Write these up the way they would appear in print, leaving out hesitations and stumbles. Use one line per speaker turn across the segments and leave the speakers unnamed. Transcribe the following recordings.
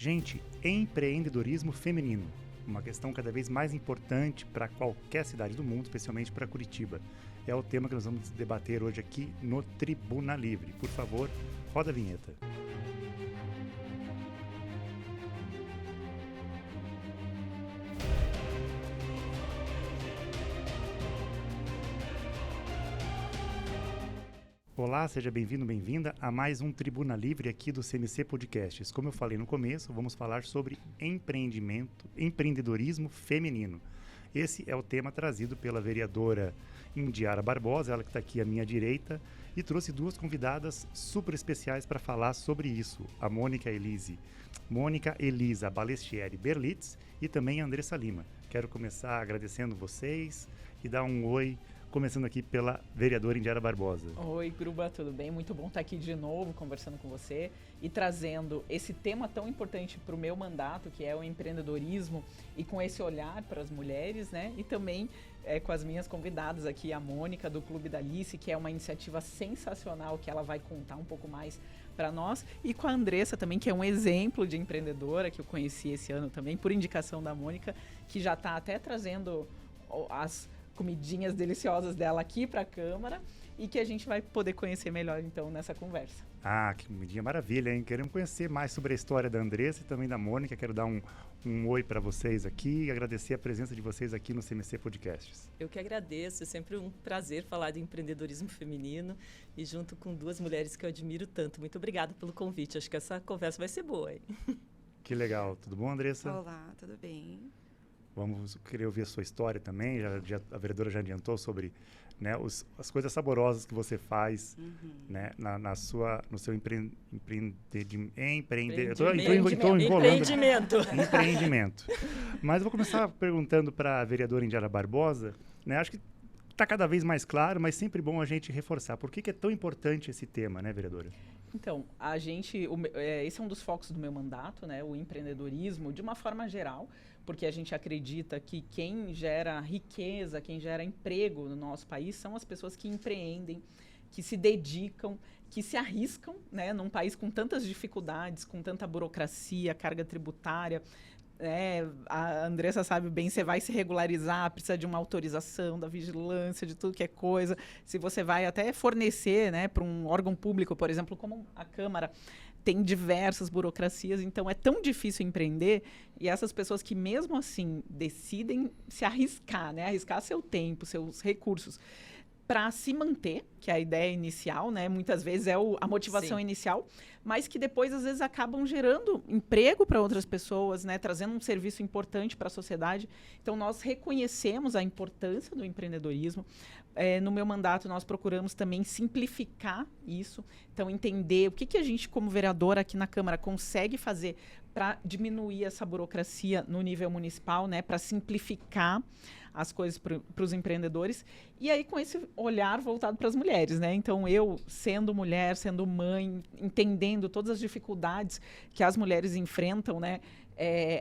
Gente, empreendedorismo feminino, uma questão cada vez mais importante para qualquer cidade do mundo, especialmente para Curitiba. É o tema que nós vamos debater hoje aqui no Tribuna Livre. Por favor, roda a vinheta. Olá, seja bem-vindo, bem-vinda a mais um Tribuna Livre aqui do CMC Podcasts. Como eu falei no começo, vamos falar sobre empreendedorismo feminino. Esse é o tema trazido pela vereadora Indiara Barbosa, ela que está aqui à minha direita, e trouxe duas convidadas super especiais para falar sobre isso. A Mônica Elisa Balestieri Berlitz e também a Andressa Lima. Quero começar agradecendo vocês e dar um oi, começando aqui pela vereadora Indiara Barbosa.
Oi, Gruba, tudo bem? Muito bom estar aqui de novo conversando com você e trazendo esse tema tão importante para o meu mandato, que é o empreendedorismo, e com esse olhar para as mulheres, né? E também com as minhas convidadas aqui, a Mônica, do Clube da Alice, que é uma iniciativa sensacional, que ela vai contar um pouco mais para nós, e com a Andressa também, que é um exemplo de empreendedora, que eu conheci esse ano também, por indicação da Mônica, que já está até trazendo as comidinhas deliciosas dela aqui para a Câmara e que a gente vai poder conhecer melhor então nessa conversa.
Ah, que comidinha maravilha, hein? Queremos conhecer mais sobre a história da Andressa e também da Mônica. Quero dar um oi para vocês aqui e agradecer a presença de vocês aqui no CMC Podcasts.
Eu que agradeço, é sempre um prazer falar de empreendedorismo feminino e junto com duas mulheres que eu admiro tanto. Muito obrigada pelo convite, acho que essa conversa vai ser boa, hein?
Que legal, tudo bom, Andressa?
Olá, tudo bem?
Vamos querer ouvir a sua história também. A vereadora já adiantou sobre, né, as coisas saborosas que você faz, né, no seu empreendimento. Mas eu vou começar perguntando para a vereadora Indiara Barbosa, né, acho que está cada vez mais claro, mas sempre bom a gente reforçar. Por que é tão importante esse tema, né, vereadora?
Então, esse é um dos focos do meu mandato, né, o empreendedorismo, de uma forma geral, porque a gente acredita que quem gera riqueza, quem gera emprego no nosso país são as pessoas que empreendem, que se dedicam, que se arriscam, né, num país com tantas dificuldades, com tanta burocracia, carga tributária. A Andressa sabe bem, você vai se regularizar, precisa de uma autorização da vigilância, de tudo que é coisa. Se você vai até fornecer, né, para um órgão público, por exemplo, como a Câmara, tem diversas burocracias, então é tão difícil empreender, e essas pessoas que mesmo assim decidem se arriscar, né, arriscar seu tempo, seus recursos, para se manter, que é a ideia inicial, né? Muitas vezes é a motivação inicial, mas que depois, às vezes, acabam gerando emprego para outras pessoas, né? Trazendo um serviço importante para a sociedade. Então, nós reconhecemos a importância do empreendedorismo. No meu mandato, nós procuramos também simplificar isso. Então, entender o que a gente, como vereadora aqui na Câmara, consegue fazer para diminuir essa burocracia no nível municipal, né? Para simplificar as coisas para os empreendedores, e aí com esse olhar voltado para as mulheres, né? Então, eu, sendo mulher, sendo mãe, entendendo todas as dificuldades que as mulheres enfrentam, né?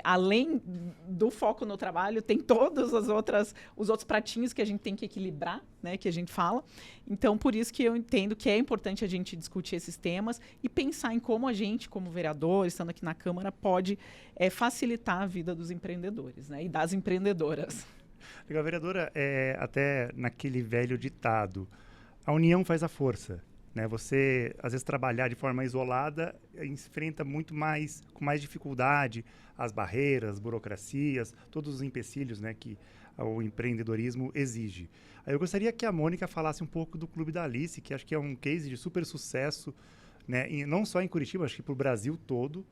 Além do foco no trabalho, tem todos os outros pratinhos que a gente tem que equilibrar, né? Que a gente fala. Então, por isso que eu entendo que é importante a gente discutir esses temas e pensar em como a gente, como vereador, estando aqui na Câmara, pode facilitar a vida dos empreendedores, né? E das empreendedoras.
Legal, vereadora, até naquele velho ditado, a união faz a força, né? Você, às vezes, trabalhar de forma isolada, enfrenta com mais dificuldade as barreiras, burocracias, todos os empecilhos, né, que o empreendedorismo exige. Aí eu gostaria que a Mônica falasse um pouco do Clube da Alice, que acho que é um case de super sucesso, né, e não só em Curitiba, acho que para o Brasil todo,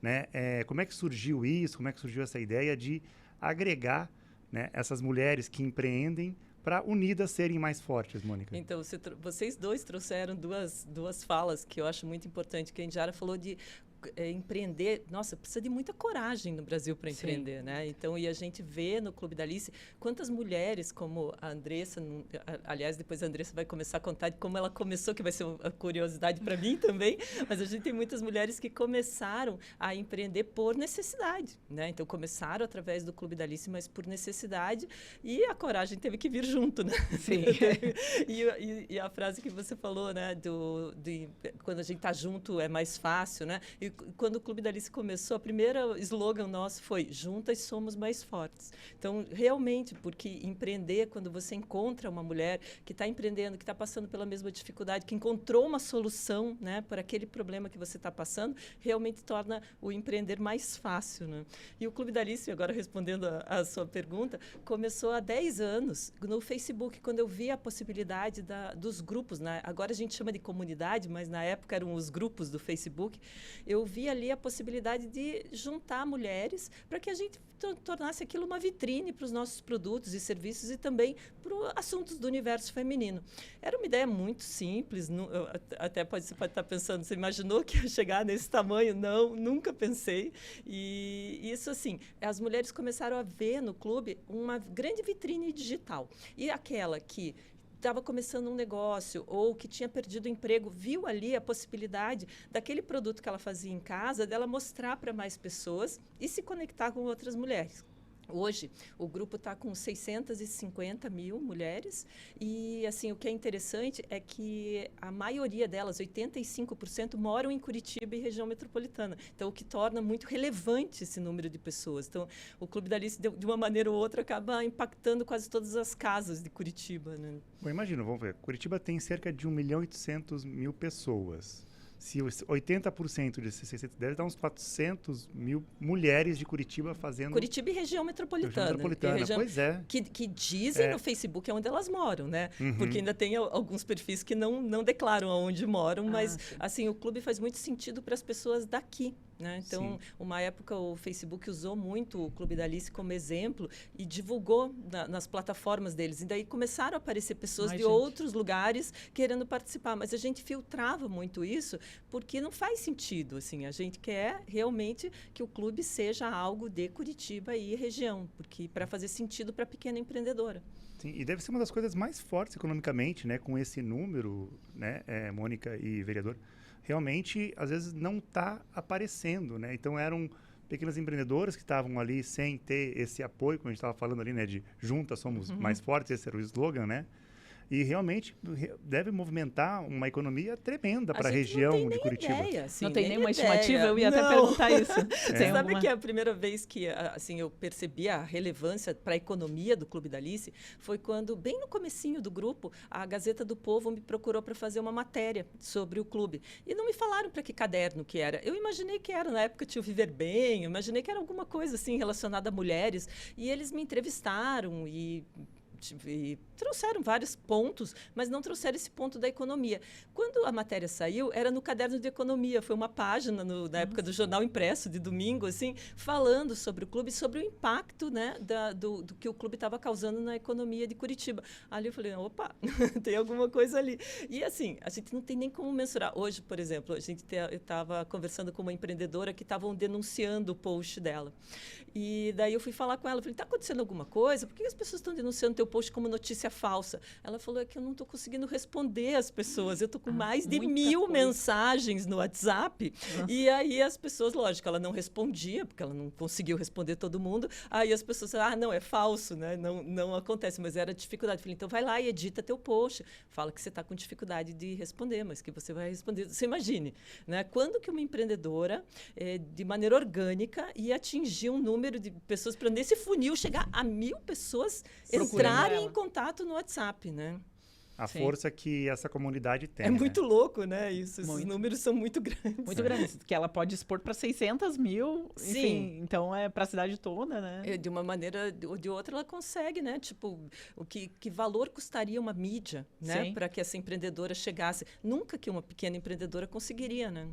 né? Como é que surgiu isso, como é que surgiu essa ideia de agregar, né, essas mulheres que empreendem para unidas serem mais fortes, Mônica?
Então, vocês dois trouxeram duas falas que eu acho muito importante, que a Indiara falou de empreender. Nossa, precisa de muita coragem no Brasil para empreender, né? Então, e a gente vê no Clube da Alice quantas mulheres, como a Andressa, aliás, depois a Andressa vai começar a contar de como ela começou, que vai ser uma curiosidade para mim também, mas a gente tem muitas mulheres que começaram a empreender por necessidade, né? Então, começaram através do Clube da Alice, mas por necessidade, e a coragem teve que vir junto, né?
Sim.
E a frase que você falou, né, quando a gente está junto é mais fácil, né? E E quando o Clube da Alice começou, a primeira slogan nosso foi "Juntas somos mais fortes". Então, realmente, porque empreender, quando você encontra uma mulher que está empreendendo, que está passando pela mesma dificuldade, que encontrou uma solução, né, para aquele problema que você está passando, realmente torna o empreender mais fácil, né? E o Clube da Alice, agora respondendo a sua pergunta, começou há 10 anos no Facebook, quando eu vi a possibilidade dos grupos, né? Agora a gente chama de comunidade, mas na época eram os grupos do Facebook. Eu vi ali a possibilidade de juntar mulheres para que a gente tornasse aquilo uma vitrine para os nossos produtos e serviços e também para assuntos do universo feminino. Era uma ideia muito simples, até você pode estar pensando, você imaginou que ia chegar nesse tamanho? Não, nunca pensei. E isso, assim, as mulheres começaram a ver no clube uma grande vitrine digital. E aquela que estava começando um negócio ou que tinha perdido o emprego, viu ali a possibilidade daquele produto que ela fazia em casa, dela mostrar para mais pessoas e se conectar com outras mulheres. Hoje, o grupo está com 650 mil mulheres e, assim, o que é interessante é que a maioria delas, 85%, moram em Curitiba e região metropolitana. Então, o que torna muito relevante esse número de pessoas. Então, o Clube da Alice, de uma maneira ou outra, acaba impactando quase todas as casas de Curitiba, né?
Bom, imagina, vamos ver. Curitiba tem cerca de 1.800.000 pessoas. Se 80% desses 600 deve dar uns 400 mil mulheres de Curitiba fazendo...
Curitiba e região metropolitana.
Pois é.
Que dizem no Facebook onde elas moram, né? Uhum. Porque ainda tem alguns perfis que não declaram aonde moram, mas assim, o clube faz muito sentido para as pessoas daqui. Né? Então, uma época o Facebook usou muito o Clube da Alice como exemplo e divulgou nas plataformas deles. E daí começaram a aparecer pessoas de outros lugares querendo participar. Mas a gente filtrava muito isso porque não faz sentido. Assim, a gente quer realmente que o clube seja algo de Curitiba e região, porque para fazer sentido para a pequena empreendedora.
Sim, e deve ser uma das coisas mais fortes economicamente, né? Com esse número, né, Mônica e vereador, realmente, às vezes, não está aparecendo, né? Então, eram pequenas empreendedoras que estavam ali sem ter esse apoio, como a gente estava falando ali, né? De juntas somos mais fortes, esse era o slogan, né? E realmente deve movimentar uma economia tremenda para a região de Curitiba.
Ideia, assim,
não tem nenhuma estimativa, eu ia até perguntar isso.
Você sabe que a primeira vez que assim, eu percebi a relevância para a economia do Clube da Alice foi quando, bem no comecinho do grupo, a Gazeta do Povo me procurou para fazer uma matéria sobre o clube. E não me falaram para que caderno que era. Eu imaginei que era, na época tinha o Viver Bem, eu imaginei que era alguma coisa assim relacionada a mulheres. E eles me entrevistaram e trouxeram vários pontos, mas não trouxeram esse ponto da economia. Quando a matéria saiu, era no caderno de economia, foi uma página na época do Jornal Impresso, de domingo, assim, falando sobre o clube, sobre o impacto, né, do que o clube estava causando na economia de Curitiba. Ali eu falei, opa, tem alguma coisa ali. E assim, a gente não tem nem como mensurar. Hoje, por exemplo, eu estava conversando com uma empreendedora que estavam denunciando o post dela. E daí eu fui falar com ela, falei, está acontecendo alguma coisa? Por que as pessoas estão denunciando teu post como notícia falsa? Ela falou, é que eu não estou conseguindo responder às pessoas. Eu estou com mais de 1000 mensagens no WhatsApp. E aí as pessoas, lógico, ela não respondia, porque ela não conseguiu responder todo mundo. Aí as pessoas, não, é falso, né? Não acontece, mas era dificuldade. Eu falei, então vai lá e edita teu post. Fala que você está com dificuldade de responder, mas que você vai responder. Você imagine, né? Quando que uma empreendedora, de maneira orgânica, ia atingir um número de pessoas para nesse funil chegar a 1000 pessoas entrarem em contato no WhatsApp, né?
A força que essa comunidade tem.
É muito louco, né? Esses números são muito grandes.
Muito grandes, que ela pode expor para 600 mil, enfim, sim. Então é para a cidade toda, né?
De uma maneira ou de outra ela consegue, né? Tipo, que valor custaria uma mídia, né? Para que essa empreendedora chegasse? Nunca que uma pequena empreendedora conseguiria, né?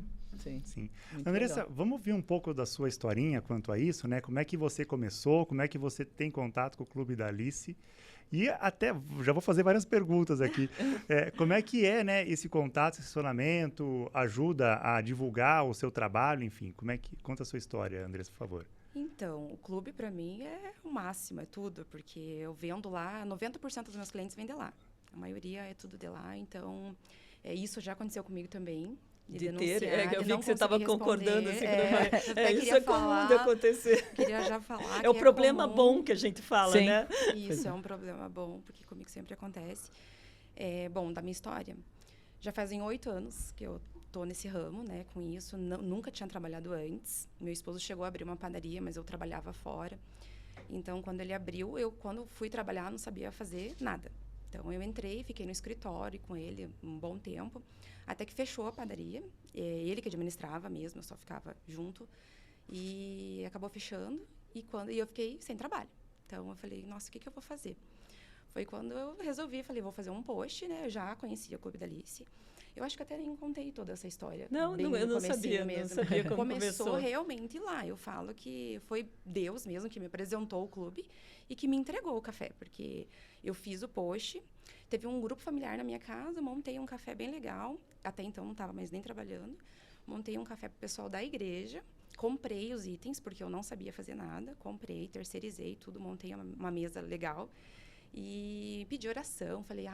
Sim. Andressa, vamos ouvir um pouco da sua historinha quanto a isso, né? Como é que você começou, como é que você tem contato com o Clube da Alice? E até, já vou fazer várias perguntas aqui. Como é que é, né, esse contato, esse assessoramento, ajuda a divulgar o seu trabalho, enfim, conta a sua história, Andressa, por favor.
Então, o clube para mim é o máximo, é tudo, porque eu vendo lá, 90% dos meus clientes vendem lá. A maioria é tudo de lá, então, isso já aconteceu comigo também.
De ter, eu vi que você estava concordando assim, isso é
falar,
comum de acontecer.
Queria já falar
é o problema bom que a gente fala,
sim,
né?
Isso é um problema bom, porque comigo sempre acontece. Bom, da minha história, já fazem 8 anos que eu tô nesse ramo, né, com isso. Nunca tinha trabalhado antes. Meu esposo chegou a abrir uma padaria, mas eu trabalhava fora. Então, quando ele abriu, quando fui trabalhar, não sabia fazer nada. Então, eu entrei, fiquei no escritório com ele um bom tempo, até que fechou a padaria. Ele que administrava mesmo, eu só ficava junto. E acabou fechando, e eu fiquei sem trabalho. Então, eu falei, nossa, o que eu vou fazer? Foi quando eu resolvi, falei, vou fazer um post, né? Eu já conhecia o Clube da Alice. Eu acho que até nem contei toda essa história.
Não, eu não sabia mesmo. Não sabia como
começou realmente lá. Eu falo que foi Deus mesmo que me apresentou o clube e que me entregou o café, porque eu fiz o post, teve um grupo familiar na minha casa, montei um café bem legal, até então não estava mais nem trabalhando, montei um café para o pessoal da igreja, comprei os itens, porque eu não sabia fazer nada, comprei, terceirizei tudo, montei uma mesa legal. E pedi oração, falei,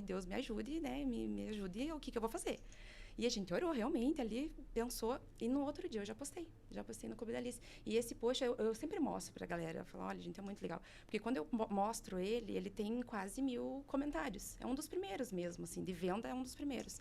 Deus me ajude, né? Me ajude, o que eu vou fazer? E a gente orou realmente ali, pensou, e no outro dia eu já postei no Clube da Alice. E esse post eu sempre mostro pra galera, eu falo, olha, gente, é muito legal. Porque quando eu mostro ele tem quase 1000 comentários. É um dos primeiros mesmo, assim, de venda é um dos primeiros.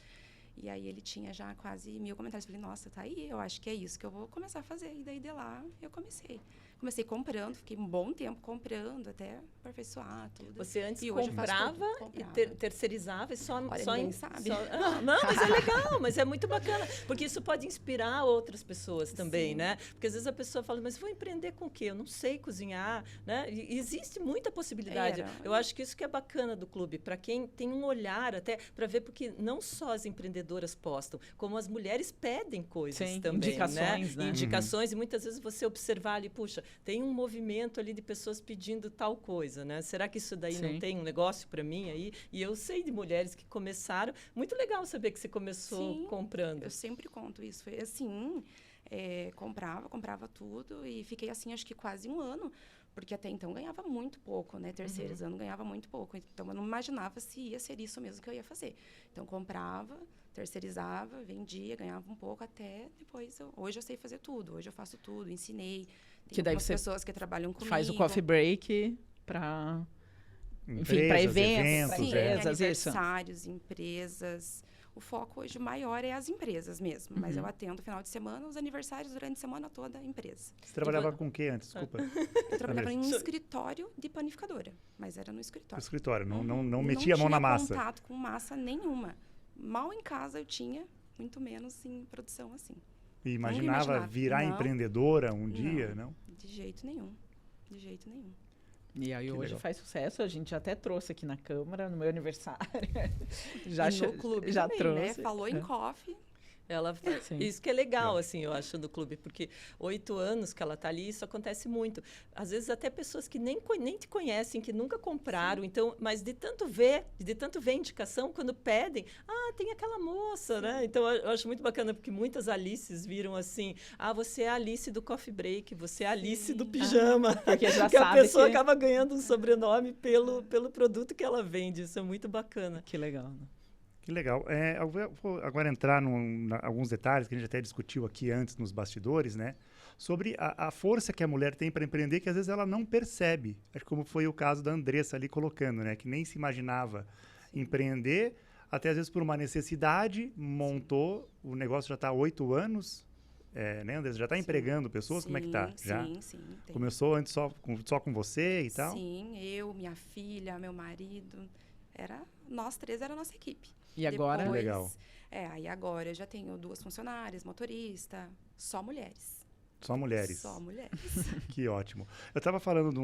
E aí ele tinha já quase 1000 comentários. Falei, nossa, tá aí, eu acho que é isso que eu vou começar a fazer. E daí de lá eu comecei. Comecei comprando, fiquei um bom tempo comprando, até aperfeiçoar tudo.
Você antes comprava e terceirizava e só...
Olha,
só
ninguém sabe.
Não, mas é legal, mas é muito bacana. Porque isso pode inspirar outras pessoas também,
Sim.
né? Porque às vezes a pessoa fala, mas vou empreender com o quê? Eu não sei cozinhar, né? E existe muita possibilidade. Eu acho que isso que é bacana do clube, para quem tem um olhar até, para ver, porque não só as empreendedoras postam, como as mulheres pedem coisas também,
indicações, né?
Indicações, e muitas vezes você observar ali, puxa, tem um movimento ali de pessoas pedindo tal coisa, né? Será que isso daí não tem um negócio para mim aí? E eu sei de mulheres que começaram. Muito legal saber que você começou comprando.
Eu sempre conto isso. Foi assim, comprava tudo e fiquei assim, acho que quase um ano. Porque até então ganhava muito pouco, né? Terceirizando ganhava muito pouco. Então, eu não imaginava se ia ser isso mesmo que eu ia fazer. Então, comprava, terceirizava, vendia, ganhava um pouco até depois. Hoje eu sei fazer tudo. Hoje eu faço tudo, ensinei. Tem
que daí você
pessoas que trabalham comigo.
faz o coffee break para... Enfim, para eventos,
aniversários, empresas. O foco hoje maior é as empresas mesmo. Mas eu atendo final de semana, os aniversários durante a semana toda, a empresa.
Você trabalhava com o que antes? Desculpa.
Eu trabalhava em um escritório de panificadora, mas era no escritório.
No escritório, não metia a mão na massa.
Não tinha contato com massa nenhuma. Mal em casa eu tinha, muito menos em produção assim.
E imaginava virar empreendedora um dia, não?
De jeito nenhum. De jeito nenhum.
E aí
Que
hoje
legal.
faz sucesso, a gente até trouxe aqui na Câmara, no meu aniversário.
No clube
já
também,
trouxe.
né? Falou em coffee.
Isso que é legal, assim, eu acho, do clube, porque 8 anos que ela está ali, isso acontece muito. Às vezes até pessoas que nem te conhecem, que nunca compraram, então, mas de tanto ver indicação, quando pedem, tem aquela moça, né? Então, eu acho muito bacana, porque muitas Alices viram assim, você é a Alice do coffee break, você é a Alice do pijama,
porque já
que
sabe
a pessoa acaba ganhando um sobrenome pelo produto que ela vende, isso é muito bacana.
Que legal, né?
Que legal. Eu vou agora entrar em alguns detalhes que a gente até discutiu aqui antes nos bastidores, né? Sobre a força que a mulher tem para empreender, que às vezes ela não percebe. Acho que como foi o caso da Andressa ali colocando, né? Que nem se imaginava empreender, até às vezes por uma necessidade, montou, o negócio já está há 8 anos, né, Andressa? Já está empregando pessoas? Como é que está?
Sim.
Começou antes só com você e tal?
Sim, eu, minha filha, meu marido. Nós 3 era a nossa equipe.
E agora?
Depois,
legal.
Aí agora eu já tenho 2 funcionárias, motorista, só mulheres.
Só mulheres.
Só mulheres.
Que ótimo. Eu estava falando de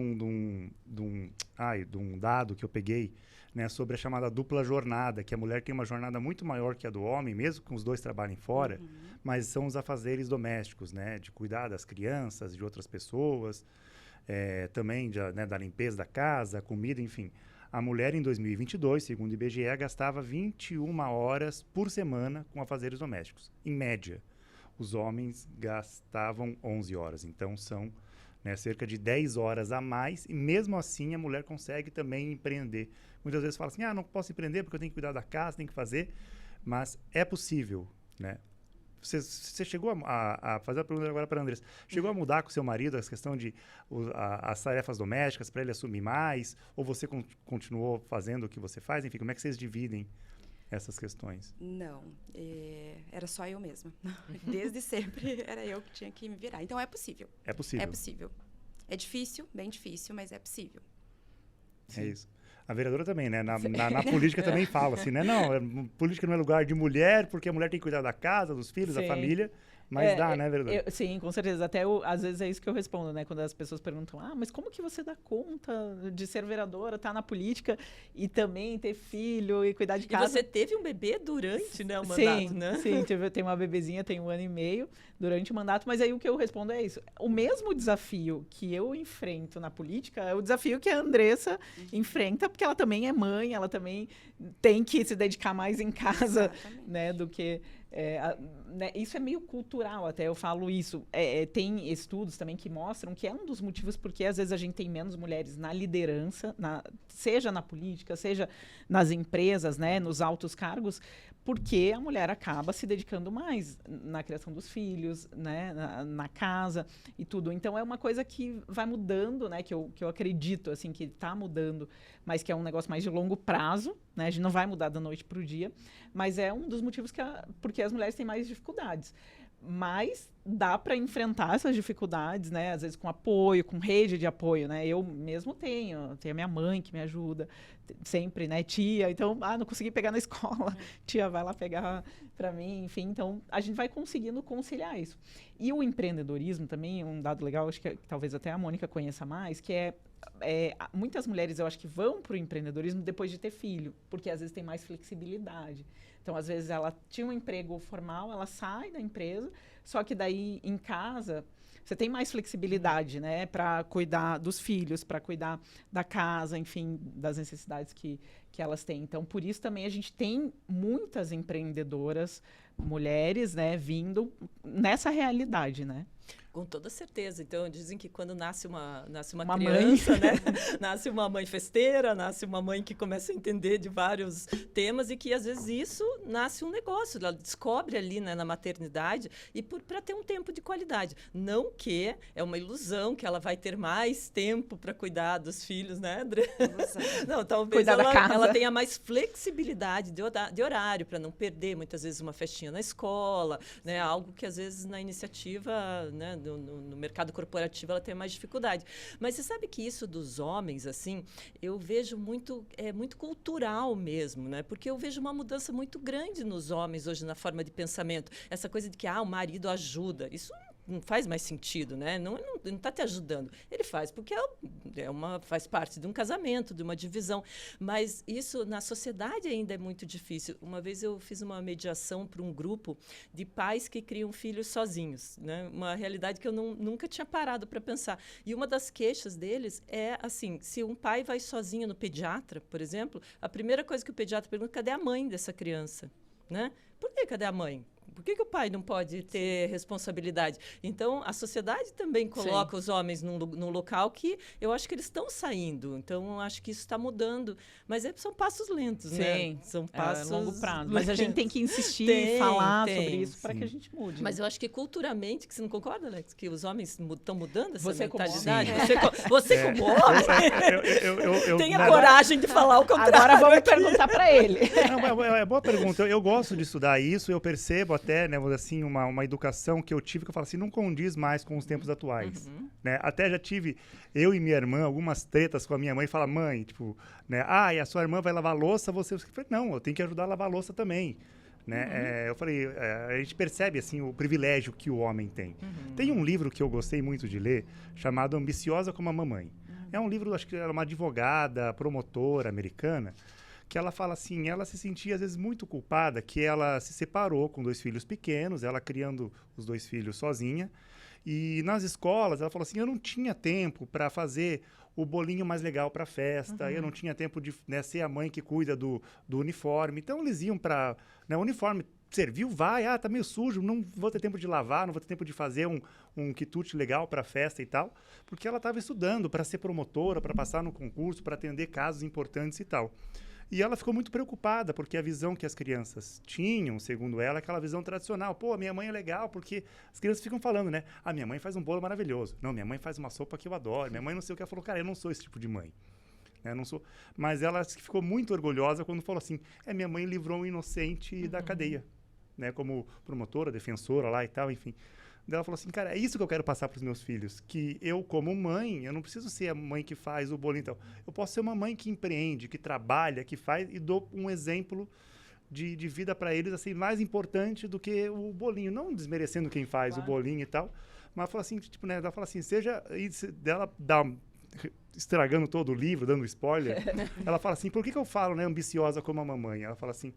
um dado que eu peguei, né, sobre a chamada dupla jornada, que a mulher tem uma jornada muito maior que a do homem, mesmo que os dois trabalhem fora, mas são os afazeres domésticos, né, de cuidar das crianças, de outras pessoas, também da limpeza da casa, comida, enfim. A mulher, em 2022, segundo o IBGE, gastava 21 horas por semana com afazeres domésticos, em média. Os homens gastavam 11 horas, então são, né, cerca de 10 horas a mais, e mesmo assim a mulher consegue também empreender. Muitas vezes fala assim, não posso empreender porque eu tenho que cuidar da casa, tenho que fazer, mas é possível, né? Você chegou a fazer a pergunta agora para a Andressa. Chegou a mudar com o seu marido essa questão de as tarefas domésticas para ele assumir mais? Ou você continuou fazendo o que você faz? Enfim, como é que vocês dividem? essas questões?
Não, era só eu mesma. Desde sempre era eu que tinha que me virar. Então é possível.
É possível.
É possível. É difícil, bem difícil, mas é possível.
É isso. A vereadora também, né? Na política também fala assim, né? Não, política não é lugar de mulher, porque a mulher tem que cuidar da casa, dos filhos, da família. Mas dá, né, vereadora?
Sim, com certeza. Até às vezes é isso que eu respondo, né? Quando as pessoas perguntam, mas como que você dá conta de ser vereadora, estar na política e também ter filho e cuidar de casa?
E você teve um bebê durante, né, o mandato, né?
Sim, tem uma bebezinha, tem 1 ano e meio durante o mandato, mas aí o que eu respondo é isso. O mesmo desafio que eu enfrento na política é o desafio que a Andressa enfrenta, porque ela também é mãe, ela também tem que se dedicar mais em casa, né, do que... né, isso é meio cultural, até eu falo isso. Tem estudos também que mostram que é um dos motivos porque às vezes a gente tem menos mulheres na liderança, seja na política, seja nas empresas, né, nos altos cargos, porque a mulher acaba se dedicando mais na criação dos filhos, né, na casa e tudo. Então é uma coisa que vai mudando, né, que eu acredito assim, que está mudando, mas que é um negócio mais de longo prazo, né, a gente não vai mudar da noite para o dia, mas é um dos motivos porque as mulheres têm mais dificuldades. Mas dá para enfrentar essas dificuldades, né? Às vezes com apoio, com rede de apoio, né? Eu mesmo tenho a minha mãe que me ajuda sempre, né? Tia, então, não consegui pegar na escola, tia vai lá pegar para mim, enfim. Então, a gente vai conseguindo conciliar isso. E o empreendedorismo também, um dado legal, acho que talvez até a Mônica conheça mais, que muitas mulheres, eu acho que vão para o empreendedorismo depois de ter filho, porque às vezes tem mais flexibilidade. Então, às vezes, ela tinha um emprego formal, ela sai da empresa, só que daí, em casa, você tem mais flexibilidade, né? Para cuidar dos filhos, para cuidar da casa, enfim, das necessidades que elas têm. Então, por isso também a gente tem muitas empreendedoras, mulheres, né? Vindo nessa realidade, né?
Com toda certeza. Então, dizem que quando nasce uma
mãe.
criança, né? Nasce uma mãe festeira, nasce uma mãe que começa a entender de vários temas e que, às vezes, isso nasce um negócio. Ela descobre ali, né, na maternidade e para ter um tempo de qualidade. Não que é uma ilusão que ela vai ter mais tempo para cuidar dos filhos, né, André? Não, talvez ela tenha mais flexibilidade de horário para não perder, muitas vezes, uma festinha na escola, né? Algo que, às vezes, na iniciativa, né, no mercado corporativo ela tem mais dificuldade. Mas você sabe que isso dos homens, assim, eu vejo muito cultural mesmo, né? Porque eu vejo uma mudança muito grande nos homens hoje na forma de pensamento. Essa coisa de que o marido ajuda. Isso não faz mais sentido, né? Não está te ajudando. Ele faz porque faz parte de um casamento, de uma divisão. Mas isso na sociedade ainda é muito difícil. Uma vez eu fiz uma mediação para um grupo de pais que criam filhos sozinhos, né? Uma realidade que eu nunca tinha parado para pensar. E uma das queixas deles é assim, se um pai vai sozinho no pediatra, por exemplo, a primeira coisa que o pediatra pergunta, cadê a mãe dessa criança? Né? Por que cadê a mãe? Por que o pai não pode ter responsabilidade? Então, a sociedade também coloca os homens num local que eu acho que eles estão saindo. Então, eu acho que isso está mudando. Mas são passos lentos, né? São passos...
longo prazo. Mas a gente tem que insistir e falar sobre isso para que a gente mude.
Mas eu acho que culturalmente, que você não concorda, Alex? Que os homens estão mudando essa
mentalidade?
Você como homem? Tenha coragem de falar o contrário.
Agora vamos perguntar para ele.
É boa pergunta. Eu gosto de estudar isso, eu percebo até, né, assim, uma educação que eu tive que eu falo assim, não condiz mais com os tempos atuais. Né? Até já tive, eu e minha irmã, algumas tretas com a minha mãe, fala, mãe, tipo, né, e a sua irmã vai lavar louça, você... Eu falei, não, eu tenho que ajudar a lavar louça também. Né? Eu falei, a gente percebe assim, o privilégio que o homem tem. Tem um livro que eu gostei muito de ler, chamado Ambiciosa como a Mamãe. É um livro, acho que era uma advogada, promotora americana, que ela fala assim, ela se sentia às vezes muito culpada, que ela se separou com 2 filhos pequenos, ela criando os 2 filhos sozinha, e nas escolas ela falou assim, eu não tinha tempo para fazer o bolinho mais legal para a festa, eu não tinha tempo de, né, ser a mãe que cuida do uniforme, então eles iam para, né, o uniforme serviu, vai, tá meio sujo, não vou ter tempo de lavar, não vou ter tempo de fazer um quitute legal para a festa e tal, porque ela estava estudando para ser promotora, para passar no concurso, para atender casos importantes e tal. E ela ficou muito preocupada, porque a visão que as crianças tinham, segundo ela, é aquela visão tradicional. Pô, minha mãe é legal, porque as crianças ficam falando, né? Minha mãe faz um bolo maravilhoso. Não, minha mãe faz uma sopa que eu adoro. Minha mãe não sei o que. Ela falou, cara, eu não sou esse tipo de mãe. né? Não sou, mas ela ficou muito orgulhosa quando falou assim, minha mãe livrou um inocente da cadeia, né? Como promotora, defensora lá e tal, enfim. Daí ela falou assim, cara, é isso que eu quero passar para os meus filhos, que eu, como mãe, eu não preciso ser a mãe que faz o bolinho, então. Eu posso ser uma mãe que empreende, que trabalha, que faz, e dou um exemplo de vida para eles, assim, mais importante do que o bolinho. Não desmerecendo quem faz o bolinho e tal, mas fala assim, tipo, né, ela fala assim, dela estragando todo o livro, dando spoiler, ela fala assim, por que eu falo, né, ambiciosa como a mamãe? Ela fala assim,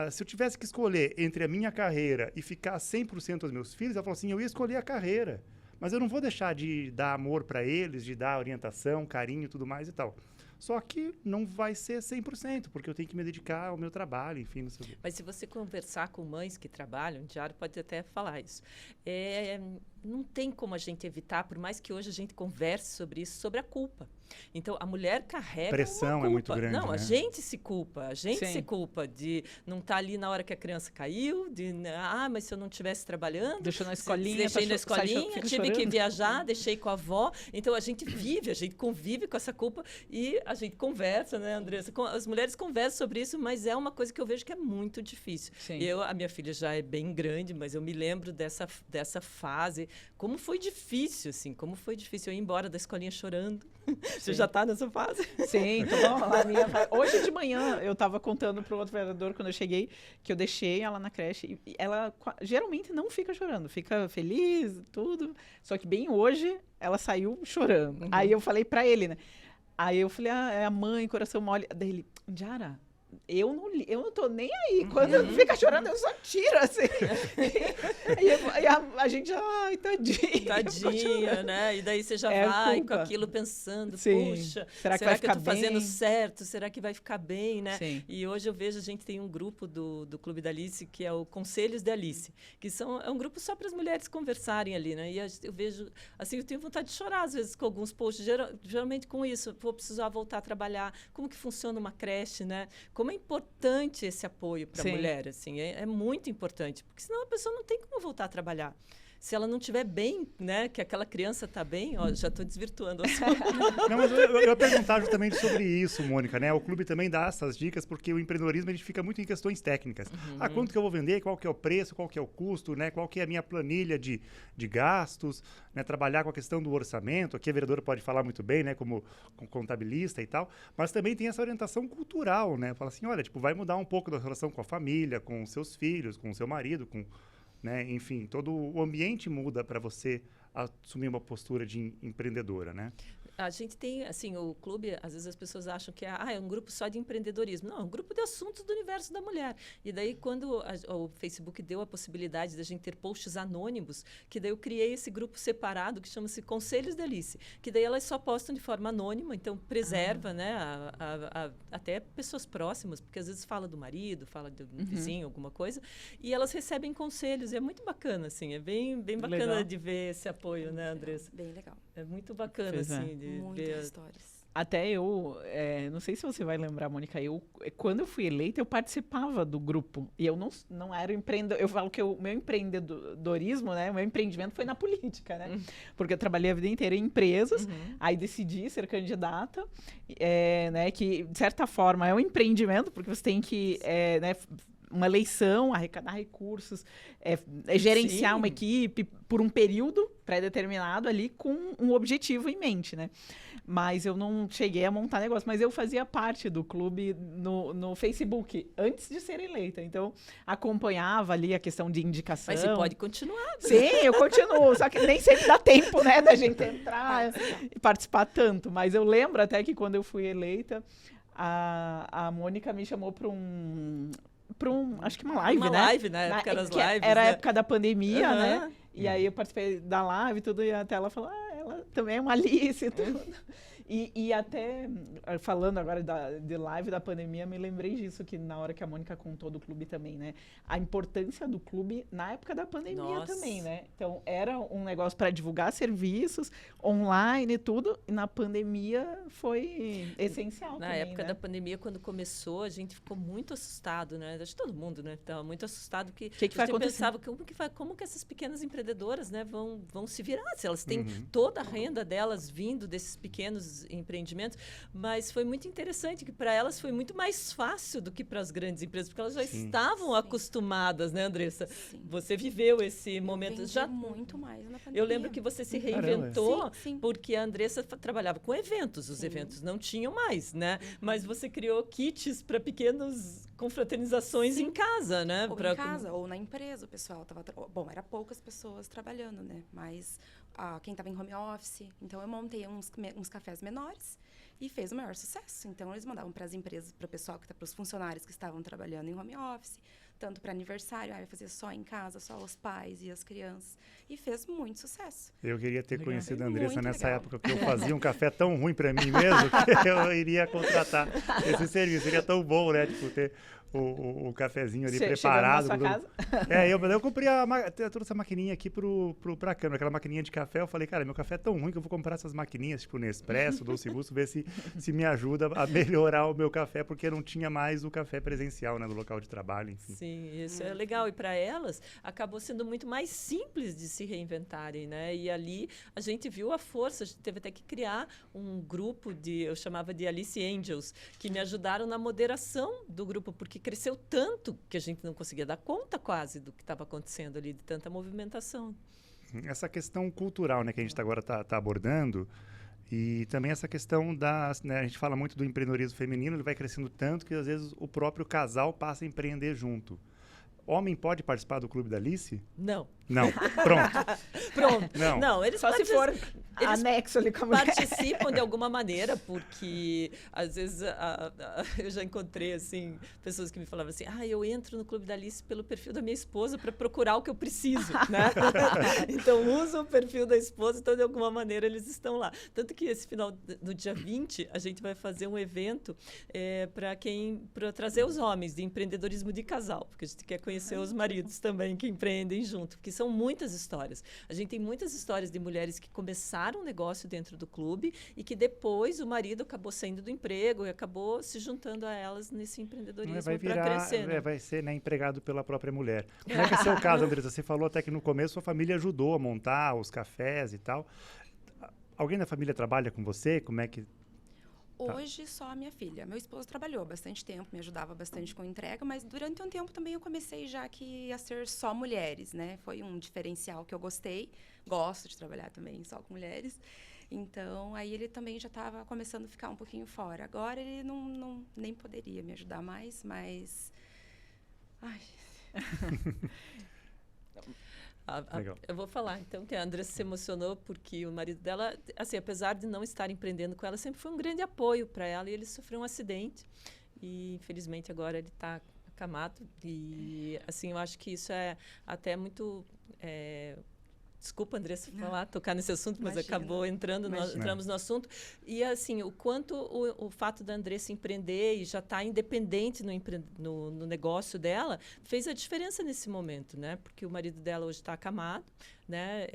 se eu tivesse que escolher entre a minha carreira e ficar 100% aos meus filhos, ela falou assim, eu ia escolher a carreira, mas eu não vou deixar de dar amor para eles, de dar orientação, carinho e tudo mais e tal. Só que não vai ser 100%, porque eu tenho que me dedicar ao meu trabalho, enfim, não sei o quê.
Mas se você conversar com mães que trabalham, o Diário pode até falar isso. Não tem como a gente evitar, por mais que hoje a gente converse sobre isso, sobre a culpa. Então, a mulher carrega
pressão
uma culpa.
É muito grande,
não,
né?
a gente se culpa. A gente
Sim.
se culpa de não estar ali na hora que a criança caiu, mas se eu não estivesse trabalhando...
Deixou na escolinha.
Deixei na escolinha,
fica
tive
chorando.
que viajar, deixei com a avó. Então, a gente convive com essa culpa e a gente conversa, né, Andressa? As mulheres conversam sobre isso, mas é uma coisa que eu vejo que é muito difícil.
Sim.
A minha filha já é bem grande, mas eu me lembro dessa fase. Como foi difícil, assim, eu ir embora da escolinha chorando. Você já está nessa fase?
Sim, então vamos lá. Hoje de manhã eu estava contando para o outro vereador, quando eu cheguei, que eu deixei ela na creche. E ela geralmente não fica chorando, fica feliz, tudo. Só que bem hoje ela saiu chorando.
Uhum.
Aí eu falei para ele, né? Aí eu falei, é a mãe, coração mole. Daí ele, Diara, eu não tô nem aí. Quando fica chorando, eu só tiro, assim. e a gente, ai, tadinha.
Tadinha, né? E daí você já vai com aquilo pensando,
Sim.
Puxa,
será que vai ficar
eu tô
bem?
fazendo certo? Será que vai ficar bem, né?
Sim.
E hoje eu vejo, a gente tem um grupo do Clube da Alice, que é o Conselhos da Alice, que é um grupo só para as mulheres conversarem ali, né? E eu vejo, assim, eu tenho vontade de chorar, às vezes, com alguns posts, geralmente com isso, vou precisar voltar a trabalhar, como que funciona uma creche, né? Como é importante esse apoio para a mulher, assim, é muito importante, porque senão a pessoa não tem como voltar a trabalhar. Se ela não estiver bem, né, que aquela criança está bem, ó, já estou desvirtuando o assunto.
Não, mas eu ia perguntar justamente sobre isso, Mônica, né? O clube também dá essas dicas, porque o empreendedorismo a gente fica muito em questões técnicas. Quanto que eu vou vender, qual que é o preço, qual que é o custo, né? Qual que é a minha planilha de gastos, né? Trabalhar com a questão do orçamento, aqui a vereadora pode falar muito bem, né? Como contabilista e tal, mas também tem essa orientação cultural, né? Fala assim, olha, tipo, vai mudar um pouco da relação com a família, com os seus filhos, com o seu marido, né? Enfim, todo o ambiente muda para você assumir uma postura de empreendedora, né?
A gente tem, assim, o clube, às vezes as pessoas acham que é um grupo só de empreendedorismo. Não, é um grupo de assuntos do universo da mulher. E daí, quando o Facebook deu a possibilidade de a gente ter posts anônimos, que daí eu criei esse grupo separado, que chama-se Conselhos da Alice, que daí elas só postam de forma anônima, então preserva, né, até pessoas próximas, porque às vezes fala do marido, fala do vizinho, alguma coisa, e elas recebem conselhos, e é muito bacana, assim, é bem bacana
Legal.
de ver esse apoio, né, Andressa?
Bem legal.
É muito bacana,
Pois é.
assim, de ver...
Muitas histórias.
Até eu, não sei se você vai lembrar, Mônica, quando eu fui eleita, eu participava do grupo. E eu não era empreendedor. Eu falo que o meu empreendedorismo, né? O meu empreendimento foi na política, né? Porque eu trabalhei a vida inteira em empresas, aí decidi ser candidata, né? Que, de certa forma, é um empreendimento, porque você tem que, né? Uma eleição, arrecadar recursos, gerenciar
Sim.
uma equipe por um período pré-determinado ali com um objetivo em mente, né? Mas eu não cheguei a montar negócio, mas eu fazia parte do clube no Facebook antes de ser eleita, então acompanhava ali a questão de indicação.
Mas você pode continuar.
Sim, eu continuo, só que nem sempre dá tempo, né, da gente entrar e participar tanto, mas eu lembro até que quando eu fui eleita, a Mônica me chamou para acho que uma live, né?
Uma live, na época das lives.
Era a
né?
época da pandemia, né? E aí eu participei da live e tudo, e até ela falou, ela também é uma Alice e tudo. E até, falando agora de live da pandemia, me lembrei disso, que na hora que a Mônica contou do clube também, né? A importância do clube na época da pandemia também, né? Então, era um negócio para divulgar serviços online e tudo, e na pandemia foi essencial
Na
também,
época
né?
da pandemia, quando começou, a gente ficou muito assustado, né? Acho que todo mundo, né? Estava muito assustado, que
vai
a gente
acontecer?
pensava como que essas pequenas empreendedoras, né, vão se virar, se elas têm toda a renda delas vindo desses pequenos pequenos empreendimentos, mas foi muito interessante que para elas foi muito mais fácil do que para as grandes empresas, porque elas já estavam acostumadas, né, Andressa?
Sim.
Você viveu esse momento.
Vendi
Já
muito mais na pandemia.
eu lembro que você se
Caramba.
reinventou,
Sim.
porque a Andressa trabalhava com eventos, os eventos não tinham mais, né? Mas você criou kits para pequenas confraternizações em casa, né?
Ou em casa, ou na empresa, o pessoal estava... Bom, era poucas pessoas trabalhando, né? Mas quem estava em home office, então eu montei uns cafés menores e fez o maior sucesso. Então, eles mandavam para as empresas, para o pessoal, para os funcionários que estavam trabalhando em home office, tanto para aniversário, eu fazia só em casa, só os pais e as crianças. E fez muito sucesso.
Eu queria ter
Legal.
conhecido a Andressa
Muito
nessa
legal.
época, porque eu fazia um café tão ruim para mim mesmo que eu iria contratar esse serviço. Seria tão bom, né? Tipo, ter o cafezinho ali preparado.
Chegando na sua casa?
Eu comprei eu trouxe essa maquininha aqui pra câmera, aquela maquininha de café. Eu falei, cara, meu café é tão ruim que eu vou comprar essas maquininhas, tipo Nespresso, Doce Gusto, ver se me ajuda a melhorar o meu café, porque não tinha mais o café presencial, né, no local de trabalho, enfim.
Sim, isso é legal. E para elas, acabou sendo muito mais simples de se reinventarem, né? E ali a gente viu a força. A gente teve até que criar um grupo eu chamava de Alice Angels, que me ajudaram na moderação do grupo, porque cresceu tanto que a gente não conseguia dar conta quase do que estava acontecendo ali, de tanta movimentação.
Essa questão cultural, né, que a gente agora está abordando, e também essa questão né, a gente fala muito do empreendedorismo feminino, ele vai crescendo tanto que às vezes o próprio casal passa a empreender junto. Homem pode participar do Clube da Alice?
Não.
Não. Pronto.
Pronto.
Não.
Não, eles
Só se for
eles
anexo ali com a mulher.
participam de alguma maneira, porque às vezes eu já encontrei assim pessoas que me falavam assim: eu entro no Clube da Alice pelo perfil da minha esposa para procurar o que eu preciso, né? Então uso o perfil da esposa, então de alguma maneira eles estão lá. Tanto que esse final no dia 20 a gente vai fazer um evento para trazer os homens de empreendedorismo de casal, porque a gente quer conhecer os maridos também que empreendem junto, porque são muitas histórias. A gente tem muitas histórias de mulheres que começaram um negócio dentro do clube e que depois o marido acabou saindo do emprego e acabou se juntando a elas nesse empreendedorismo para crescer. Né?
Vai ser, né, empregado pela própria mulher. Como é que é seu caso, Andressa? Você falou até que no começo sua família ajudou a montar os cafés e tal. Alguém da família trabalha com você? Como é que...
Hoje, só a minha filha. Meu esposo trabalhou bastante tempo, me ajudava bastante com entrega, mas durante um tempo também eu comecei já que ia ser só mulheres, né? Foi um diferencial que eu gostei. Gosto de trabalhar também só com mulheres. Então, aí ele também já estava começando a ficar um pouquinho fora. Agora ele nem poderia me ajudar mais, mas... Ai...
Eu vou falar, então, que a Andressa se emocionou porque o marido dela, assim, apesar de não estar empreendendo com ela, sempre foi um grande apoio para ela e ele sofreu um acidente e, infelizmente, agora ele está acamado e, assim, eu acho que isso é até muito... Desculpa, Andressa, tocar nesse assunto, mas
Imagina.
acabou entramos no assunto. E, assim, o quanto o fato da Andressa empreender e já estar independente no negócio dela fez a diferença nesse momento, né? Porque o marido dela hoje está acamado, né?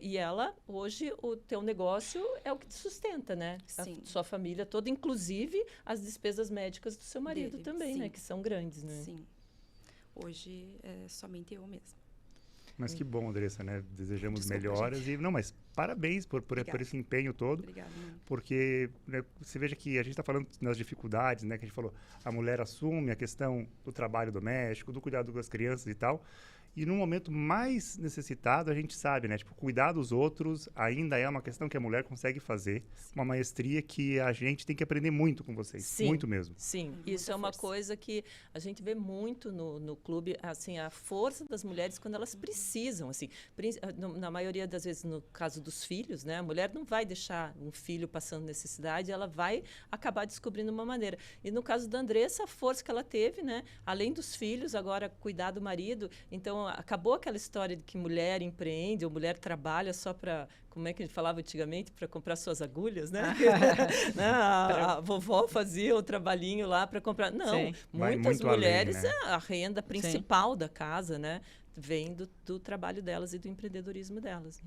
E ela, hoje, o teu negócio é o que te sustenta, né?
Sim.
A sua família toda, inclusive as despesas médicas do seu marido
Dele,
também,
sim.
né? Que são grandes, né?
Sim. Hoje é somente eu mesma.
Mas que bom, Andressa, né? Desejamos
Desculpa,
melhoras mas parabéns por esse empenho todo.
Obrigada, mãe.
Porque, né, você veja que a gente está falando nas dificuldades, né? Que a gente falou, a mulher assume a questão do trabalho doméstico, do cuidado das crianças e tal. E no momento mais necessitado, a gente sabe, né? Tipo, cuidar dos outros ainda é uma questão que a mulher consegue fazer. Uma maestria que a gente tem que aprender muito com vocês.
Sim,
muito mesmo.
Sim,
Muita
isso é uma
força.
coisa que a gente vê muito no clube, assim, a força das mulheres quando elas precisam, assim. Na maioria das vezes, no caso dos filhos, né? A mulher não vai deixar um filho passando necessidade, ela vai acabar descobrindo uma maneira. E no caso da Andressa, a força que ela teve, né? Além dos filhos, agora cuidar do marido. Então, acabou aquela história de que mulher empreende ou mulher trabalha só para, como é que a gente falava antigamente, para comprar suas agulhas, né? Né? A vovó fazia o trabalhinho lá para comprar. Não,
Sim.
Vai
muitas
muito além,
mulheres,
né?
a renda principal da casa, né? Vem do trabalho delas e do empreendedorismo delas.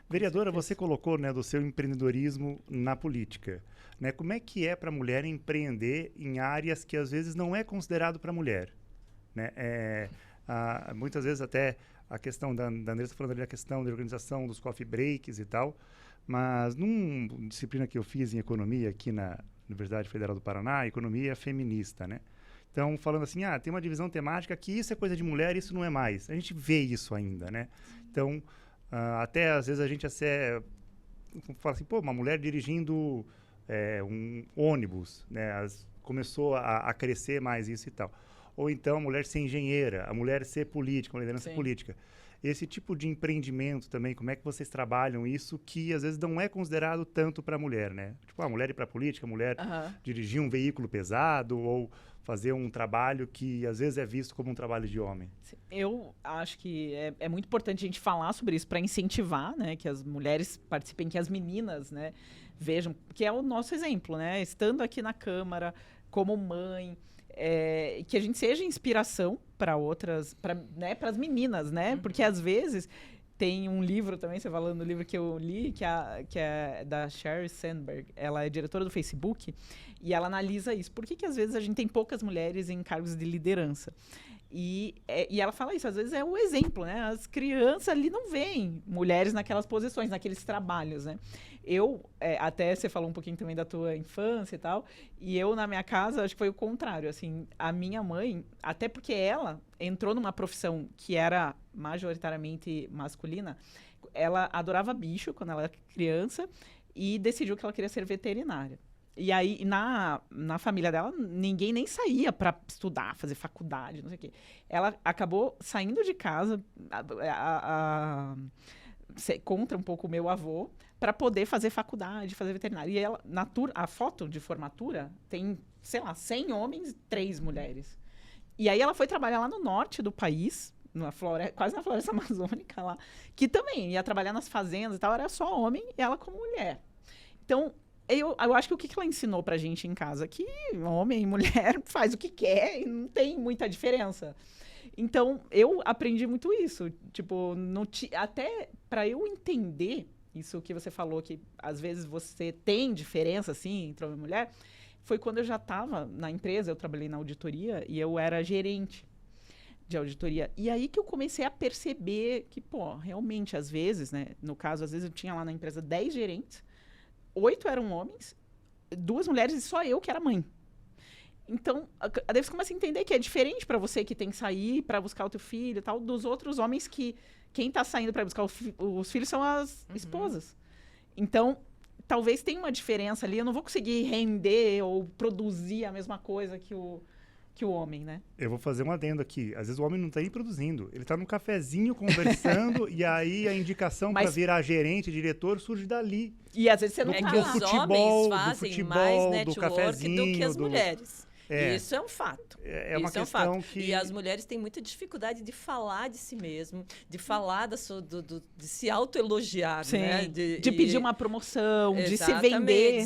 Vereadora, você colocou, né, do seu empreendedorismo na política. Né? Como é que é para a mulher empreender em áreas que às vezes não é considerado para a mulher? Né? Muitas vezes até a questão da Andressa falando ali a questão da organização dos coffee breaks e tal, Mas numa disciplina que eu fiz em economia aqui na Universidade Federal do Paraná, economia feminista, né? Então, falando assim, tem uma divisão temática que isso é coisa de mulher, isso não é mais. A gente vê isso ainda, né? Então, até às vezes a gente fala assim, pô, uma mulher dirigindo um ônibus, né? Começou a crescer mais isso e tal. Ou então a mulher ser engenheira, a mulher ser política, uma liderança política. Esse tipo de empreendimento também, como é que vocês trabalham isso que às vezes não é considerado tanto para a mulher, né? Tipo, a mulher ir para a política, a mulher dirigir um veículo pesado ou fazer um trabalho que às vezes é visto como um trabalho de homem.
Eu acho que é muito importante a gente falar sobre isso para incentivar, né, que as mulheres participem, que as meninas, né, vejam, que é o nosso exemplo, né? Estando aqui na Câmara, como mãe, que a gente seja inspiração para outras, para as meninas, né? Porque às vezes tem um livro também, você falando do livro que eu li, que é da Sheryl Sandberg. Ela é diretora do Facebook e ela analisa isso. Por que às vezes a gente tem poucas mulheres em cargos de liderança? E ela fala isso, às vezes é o exemplo, né? As crianças ali não veem mulheres naquelas posições, naqueles trabalhos, né? Até você falou um pouquinho também da tua infância e tal, e eu, na minha casa, acho que foi o contrário, assim, a minha mãe, até porque ela entrou numa profissão que era majoritariamente masculina, ela adorava bicho quando ela era criança e decidiu que ela queria ser veterinária. E aí, na família dela, ninguém nem saía para estudar, fazer faculdade, não sei o quê. Ela acabou saindo de casa, contra um pouco o meu avô, para poder fazer faculdade, fazer veterinária. E ela, a foto de formatura tem, sei lá, 100 homens e 3 mulheres. E aí ela foi trabalhar lá no norte do país, quase na floresta amazônica lá, que também ia trabalhar nas fazendas e tal, era só homem e ela como mulher. Então, eu acho que o que ela ensinou pra gente em casa? Que homem e mulher faz o que quer e não tem muita diferença. Então, eu aprendi muito isso. Tipo, até para eu entender isso que você falou, que às vezes você tem diferença, assim, entre homem e mulher, foi quando eu já estava na empresa, eu trabalhei na auditoria e eu era gerente de auditoria. E aí que eu comecei a perceber que, pô, realmente, às vezes, né? No caso, às vezes eu tinha lá na empresa 10 gerentes, 8 eram homens, 2 mulheres e só eu que era mãe. Então, daí você começa a entender que é diferente para você que tem que sair para buscar o teu filho e tal, dos outros homens que quem está saindo para buscar os filhos são as esposas. Então, talvez tenha uma diferença ali. Eu não vou conseguir render ou produzir a mesma coisa que o homem, né?
Eu vou fazer um adendo aqui. Às vezes o homem não está nem produzindo. Ele está num cafezinho conversando e aí a indicação para virar gerente, diretor, surge dali.
E às vezes você não
que
do
os
futebol,
homens fazem
do
mais network
cafezinho,
do que as mulheres. Isso é um fato.
É uma
Isso
questão
é um fato.
que...
E as mulheres têm muita dificuldade de falar de si mesmo, de falar de se autoelogiar, né?
De pedir uma promoção, de se
vender.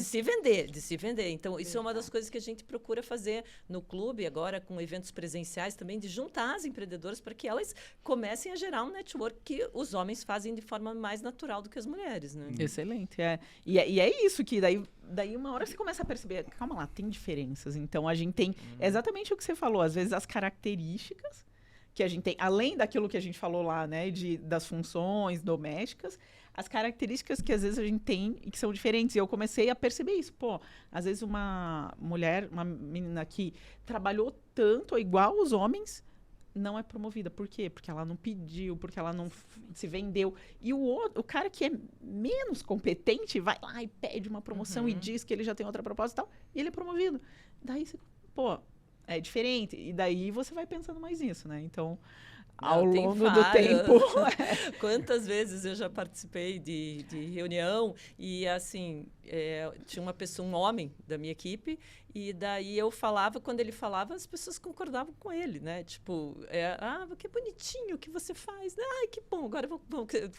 De se vender. Então, isso é uma das coisas que a gente procura fazer no clube, agora com eventos presenciais também, de juntar as empreendedoras para que elas comecem a gerar um network que os homens fazem de forma mais natural do que as mulheres, né?
Excelente. E é isso que daí uma hora você começa a perceber, calma lá, tem diferenças. Então, a gente tem exatamente o que você falou, às vezes as características que a gente tem, além daquilo que a gente falou lá, né, das funções domésticas, as características que às vezes a gente tem e que são diferentes. E eu comecei a perceber isso. Pô, às vezes uma mulher, uma menina que trabalhou tanto, igual os homens, não é promovida. Por quê? Porque ela não pediu, porque ela não se vendeu. E o cara que é menos competente vai lá e pede uma promoção e diz que ele já tem outra proposta e tal, e ele é promovido. Daí você, pô, é diferente. E daí você vai pensando mais nisso, né? Então, ao longo do tempo...
Quantas vezes eu já participei de reunião e, assim, tinha um homem da minha equipe, e daí eu falava, quando ele falava, as pessoas concordavam com ele, né? Tipo, que bonitinho que você faz. Ai, que bom, agora eu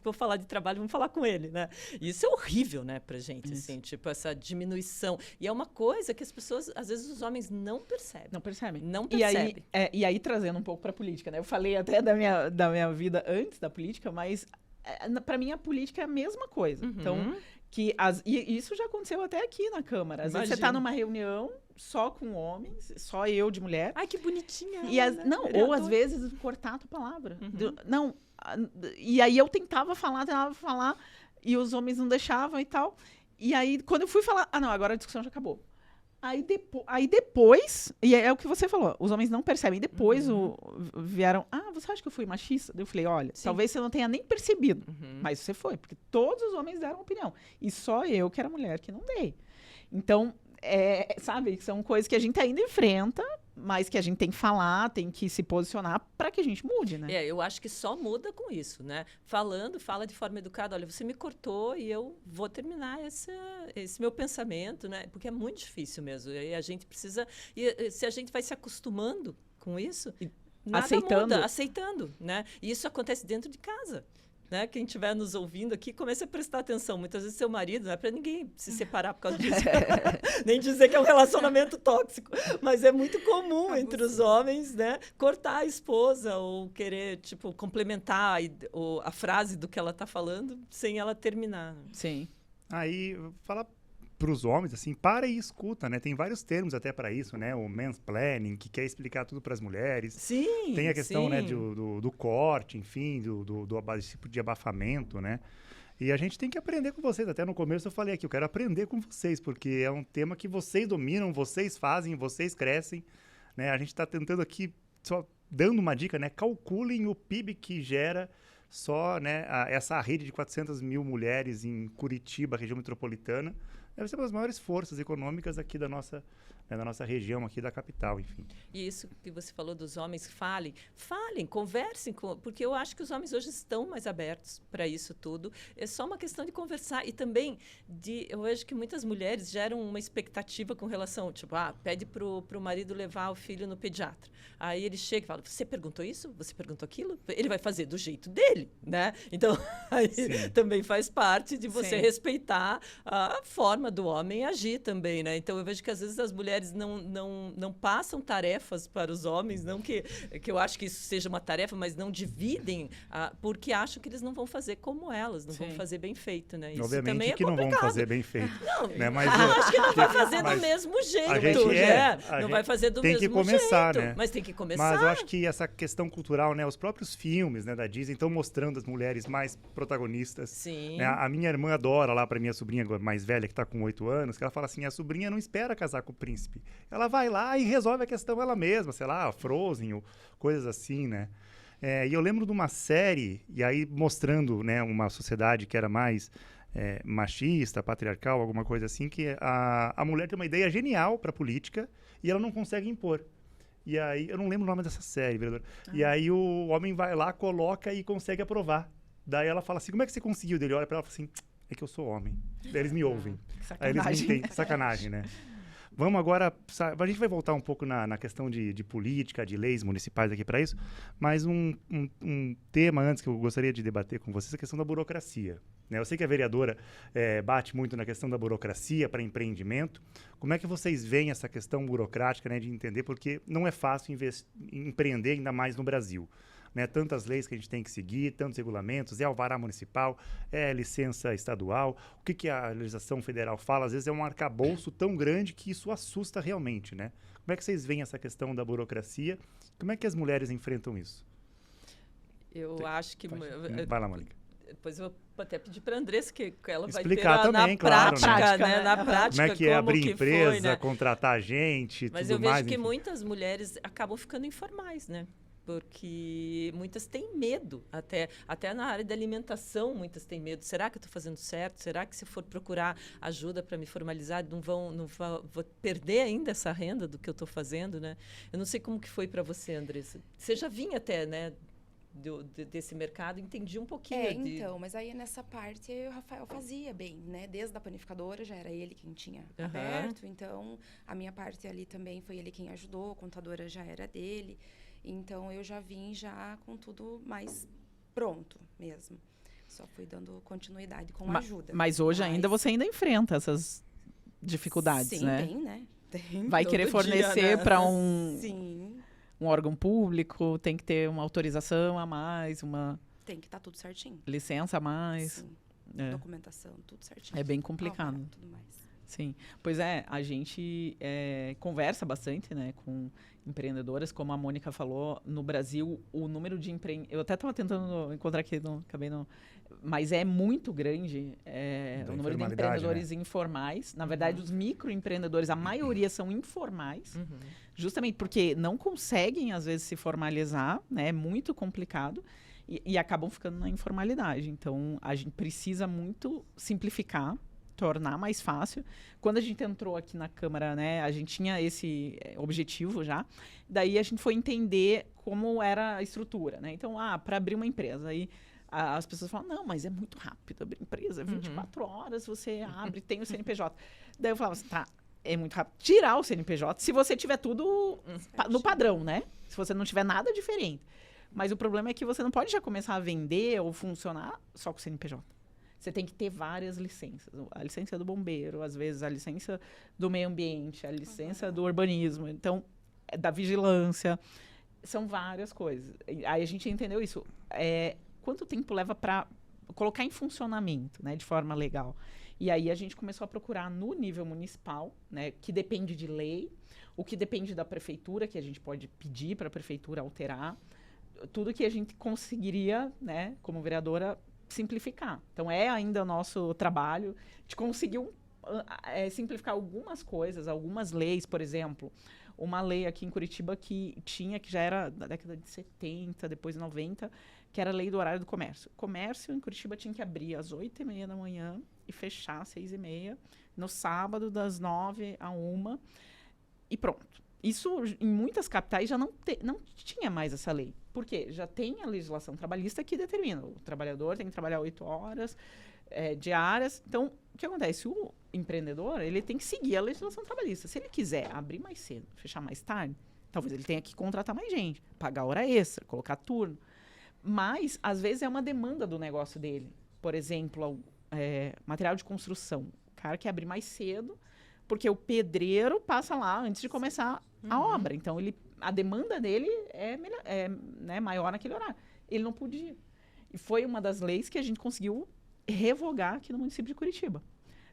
vou falar de trabalho, vamos falar com ele, né? E isso é horrível, né, pra gente, assim, tipo, essa diminuição. E é uma coisa que as pessoas, às vezes, os homens não percebem.
Não percebem.
Não percebem.
E aí, trazendo um pouco pra política, né? Eu falei até da minha vida antes da política, mas para mim a política é a mesma coisa. Então, e isso já aconteceu até aqui na Câmara. Às vezes você está numa reunião só com homens, só eu de mulher.
Ai, que bonitinha.
Ou às vezes cortar a tua palavra. E aí eu tentava falar, e os homens não deixavam e tal. E aí, quando eu fui falar, não, agora a discussão já acabou. Aí depois, e é o que você falou, os homens não percebem. Depois vieram, você acha que eu fui machista? Eu falei, olha, talvez você não tenha nem percebido, mas você foi, porque todos os homens deram opinião. E só eu, que era mulher, que não dei. Então, sabe, são coisas que a gente ainda enfrenta, mas que a gente tem que falar, tem que se posicionar para que a gente mude, né?
Eu acho que só muda com isso, né? Fala de forma educada, olha, você me cortou e eu vou terminar esse meu pensamento, né? Porque é muito difícil mesmo. E a gente precisa... E se a gente vai se acostumando com isso, nada muda, aceitando, né? E isso acontece dentro de casa. Né? Quem estiver nos ouvindo aqui, comece a prestar atenção. Muitas vezes seu marido, não é para ninguém se separar por causa disso. Nem dizer que é um relacionamento tóxico. Mas é muito comum entre os homens, né? Cortar a esposa ou querer, tipo, complementar a frase do que ela está falando sem ela terminar.
Sim.
Aí, fala para os homens, assim, para e escuta, né? Tem vários termos até para isso, né? O mansplaining, que quer explicar tudo para as mulheres.
Sim,
tem a questão, né, do corte, enfim, do tipo de abafamento, né? E a gente tem que aprender com vocês. Até no começo eu falei aqui, eu quero aprender com vocês, porque é um tema que vocês dominam, vocês fazem, vocês crescem, né? A gente está tentando aqui, só dando uma dica, né? Calculem o PIB que gera só, né, essa rede de 400 mil mulheres em Curitiba, região metropolitana. Deve ser uma das maiores forças econômicas aqui da nossa região, aqui da capital, enfim.
E isso que você falou dos homens, falem, conversem, porque eu acho que os homens hoje estão mais abertos para isso tudo. É só uma questão de conversar e também eu vejo que muitas mulheres geram uma expectativa com relação, tipo, pede pro marido levar o filho no pediatra. Aí ele chega e fala, você perguntou isso? Você perguntou aquilo? Ele vai fazer do jeito dele, né? Então, aí também faz parte de você respeitar a forma do homem agir também, né? Então, eu vejo que às vezes as mulheres não passam tarefas para os homens, não que eu acho que isso seja uma tarefa, mas não dividem, porque acham que eles não vão fazer como elas, não vão fazer bem feito, né? Isso
obviamente
também
que
complicado.
não vão fazer bem feito.
Não,
né? Mas
eu acho que não vai fazer do mesmo jeito, né? Não vai fazer do mesmo jeito.
Tem que começar, né?
Mas tem que começar.
Mas eu acho que essa questão cultural, né? Os próprios filmes, né, da Disney estão mostrando as mulheres mais protagonistas.
Sim.
Né? A minha irmã adora lá para minha sobrinha mais velha, que está com 8 anos, que ela fala assim, a sobrinha não espera casar com o príncipe. Ela vai lá e resolve a questão ela mesma, sei lá, Frozen ou coisas assim, né? E eu lembro de uma série, e aí mostrando, né, uma sociedade que era mais machista, patriarcal, alguma coisa assim, que a mulher tem uma ideia genial para política e ela não consegue impor. E aí, eu não lembro o nome dessa série, vereador. E aí o homem vai lá, coloca e consegue aprovar. Daí ela fala assim, como é que você conseguiu? Ele olha para ela e fala assim, é que eu sou homem. Daí eles me ouvem. Aí eles me entendem. Sacanagem, né? Vamos agora, a gente vai voltar um pouco na questão de política, de leis municipais aqui para isso, mas um tema antes que eu gostaria de debater com vocês, a questão da burocracia. Né? Eu sei que a vereadora bate muito na questão da burocracia para empreendimento. Como é que vocês veem essa questão burocrática, né, de entender? Porque não é fácil empreender, ainda mais no Brasil. Né, tantas leis que a gente tem que seguir, tantos regulamentos, alvará municipal, licença estadual, o que a legislação federal fala, às vezes é um arcabouço tão grande que isso assusta realmente, né? Como é que vocês veem essa questão da burocracia? Como é que as mulheres enfrentam isso?
Eu acho que...
Vai lá, Mônica.
Depois eu vou até pedir para a Andressa, que ela
explicar
vai ter
também,
na
claro,
prática,
né?
Na prática,
como é que é abrir
que
empresa,
foi, né?
contratar gente,
mas
tudo mais.
Mas eu vejo que
enfim.
muitas mulheres acabam ficando informais, né? Porque muitas têm medo, até na área da alimentação, muitas têm medo. Será que eu estou fazendo certo? Será que se eu for procurar ajuda para me formalizar, não vou perder ainda essa renda do que eu estou fazendo, né? Eu não sei como que foi para você, Andressa. Você já vinha até, né, desse mercado, entendi um pouquinho.
Então, mas aí nessa parte o Rafael fazia bem, né? Desde a panificadora já era ele quem tinha aberto, então a minha parte ali também foi ele quem ajudou, a contadora já era dele. Então, eu já vim já com tudo mais pronto mesmo. Só fui dando continuidade com ajuda.
Mas hoje ainda você ainda enfrenta essas dificuldades, né?
Sim, tem, né? Tem.
Vai querer fornecer, né, para
Sim.
Um órgão público, tem que ter uma autorização a mais, uma...
Tem que estar tudo certinho.
Licença a mais.
Sim. Documentação, tudo certinho.
É bem complicado.
Tudo mais.
Sim, pois é, a gente conversa bastante, né, com empreendedoras, como a Mônica falou, no Brasil, o número de eu até estava tentando encontrar aqui, acabei não, mas é muito grande o número de empreendedores, né, informais. Na verdade, os microempreendedores, a maioria são informais, justamente porque não conseguem, às vezes, se formalizar, né, é muito complicado, e acabam ficando na informalidade. Então, a gente precisa muito simplificar, tornar mais fácil. Quando a gente entrou aqui na Câmara, né, a gente tinha esse objetivo já. Daí a gente foi entender como era a estrutura, né? Então, para abrir uma empresa, aí as pessoas falam, não, mas é muito rápido abrir empresa, 24 horas você abre, tem o CNPJ. Daí eu falava assim, tá, é muito rápido. Tirar o CNPJ, se você tiver tudo no padrão, né? Se você não tiver nada diferente. Mas o problema é que você não pode já começar a vender ou funcionar só com o CNPJ. Você tem que ter várias licenças. A licença do bombeiro, às vezes a licença do meio ambiente, a licença do urbanismo, então, da vigilância. São várias coisas. Aí a gente entendeu isso. Quanto tempo leva para colocar em funcionamento, né, de forma legal? E aí a gente começou a procurar no nível municipal, né, que depende de lei, o que depende da prefeitura, que a gente pode pedir para a prefeitura alterar, tudo que a gente conseguiria, né, como vereadora, simplificar. Então, é ainda o nosso trabalho de conseguir simplificar algumas coisas, algumas leis, por exemplo. Uma lei aqui em Curitiba que já era da década de 70, depois de 90, que era a lei do horário do comércio. O comércio em Curitiba tinha que abrir às 8h30 da manhã e fechar às 6h30, no sábado das 9h à 1h, e pronto. Isso, em muitas capitais, já não tinha mais essa lei. Por quê? Já tem a legislação trabalhista que determina. O trabalhador tem que trabalhar 8 horas diárias. Então, o que acontece? O empreendedor, ele tem que seguir a legislação trabalhista. Se ele quiser abrir mais cedo, fechar mais tarde, talvez ele tenha que contratar mais gente, pagar hora extra, colocar turno. Mas, às vezes, é uma demanda do negócio dele. Por exemplo, material de construção. O cara quer abrir mais cedo, porque o pedreiro passa lá antes de começar a obra. Então, a demanda dele né, maior naquele horário. Ele não podia. E foi uma das leis que a gente conseguiu revogar aqui no município de Curitiba.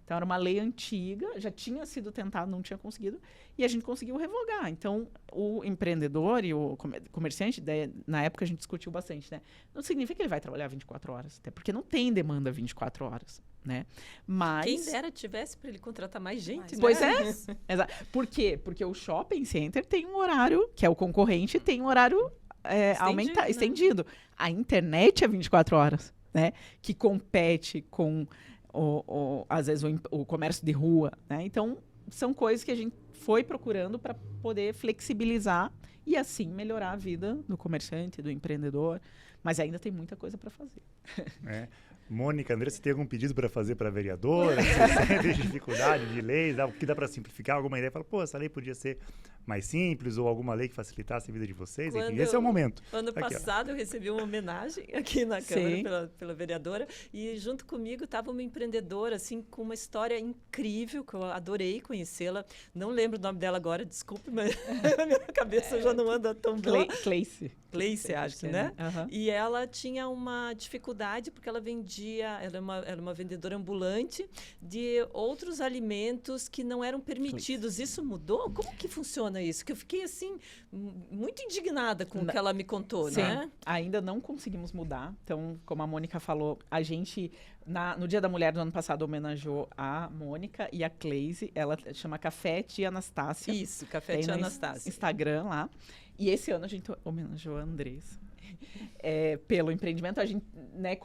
Então, era uma lei antiga, já tinha sido tentado, não tinha conseguido, e a gente conseguiu revogar. Então, o empreendedor e o comerciante, na época a gente discutiu bastante, né? Não significa que ele vai trabalhar 24 horas, até porque não tem demanda 24 horas, né? Mas...
Quem dera tivesse para ele contratar mais gente, né?
Pois é. Exato. Por quê? Porque o shopping center tem um horário, que é o concorrente, tem um horário estendido. A internet é 24 horas, né? Que compete com... às vezes o comércio de rua, né? Então, são coisas que a gente foi procurando para poder flexibilizar e assim melhorar a vida do comerciante, do empreendedor, mas ainda tem muita coisa para fazer.
Mônica, André, você tem algum pedido para fazer para a vereadora? Você sente dificuldade de leis? O que dá para simplificar? Alguma ideia? Fala, essa lei podia ser mais simples ou alguma lei que facilitasse a vida de vocês? Enfim, esse é o momento.
Ano passado eu recebi uma homenagem aqui na Câmara pela vereadora e junto comigo estava uma empreendedora assim, com uma história incrível, que eu adorei conhecê-la. Não lembro o nome dela agora, desculpe, mas a minha cabeça já não anda tão boa. Cleice, acho que, né?
Uhum.
E ela tinha uma dificuldade porque ela vendia, ela era uma vendedora ambulante de outros alimentos que não eram permitidos. Isso mudou? Como que funciona isso? Que eu fiquei, assim, muito indignada com o que ela me contou, né?
Ainda não conseguimos mudar. Então, como a Mônica falou, a gente, no Dia da Mulher do ano passado, homenageou a Mônica e a Cleise. Ela chama Café Tia Anastácia.
Isso, Café Tia Anastácia.
Instagram lá. E esse ano a gente homenageou a Andressa. Pelo empreendimento, a gente, né,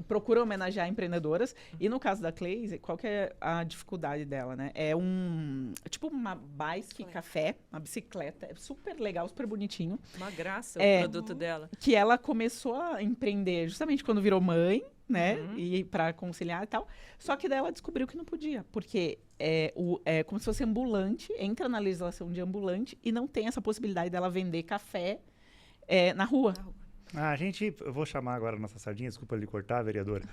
procura homenagear empreendedoras. E no caso da Cleise, qual que é a dificuldade dela, né? É tipo uma bike café, uma bicicleta, é super legal, super bonitinho.
Uma graça o produto dela.
Que ela começou a empreender justamente quando virou mãe, né? E para conciliar e tal. Só que daí ela descobriu que não podia, porque é como se fosse ambulante, entra na legislação de ambulante e não tem essa possibilidade dela vender café na rua.
Eu vou chamar agora a nossa sardinha, desculpa lhe cortar, vereadora.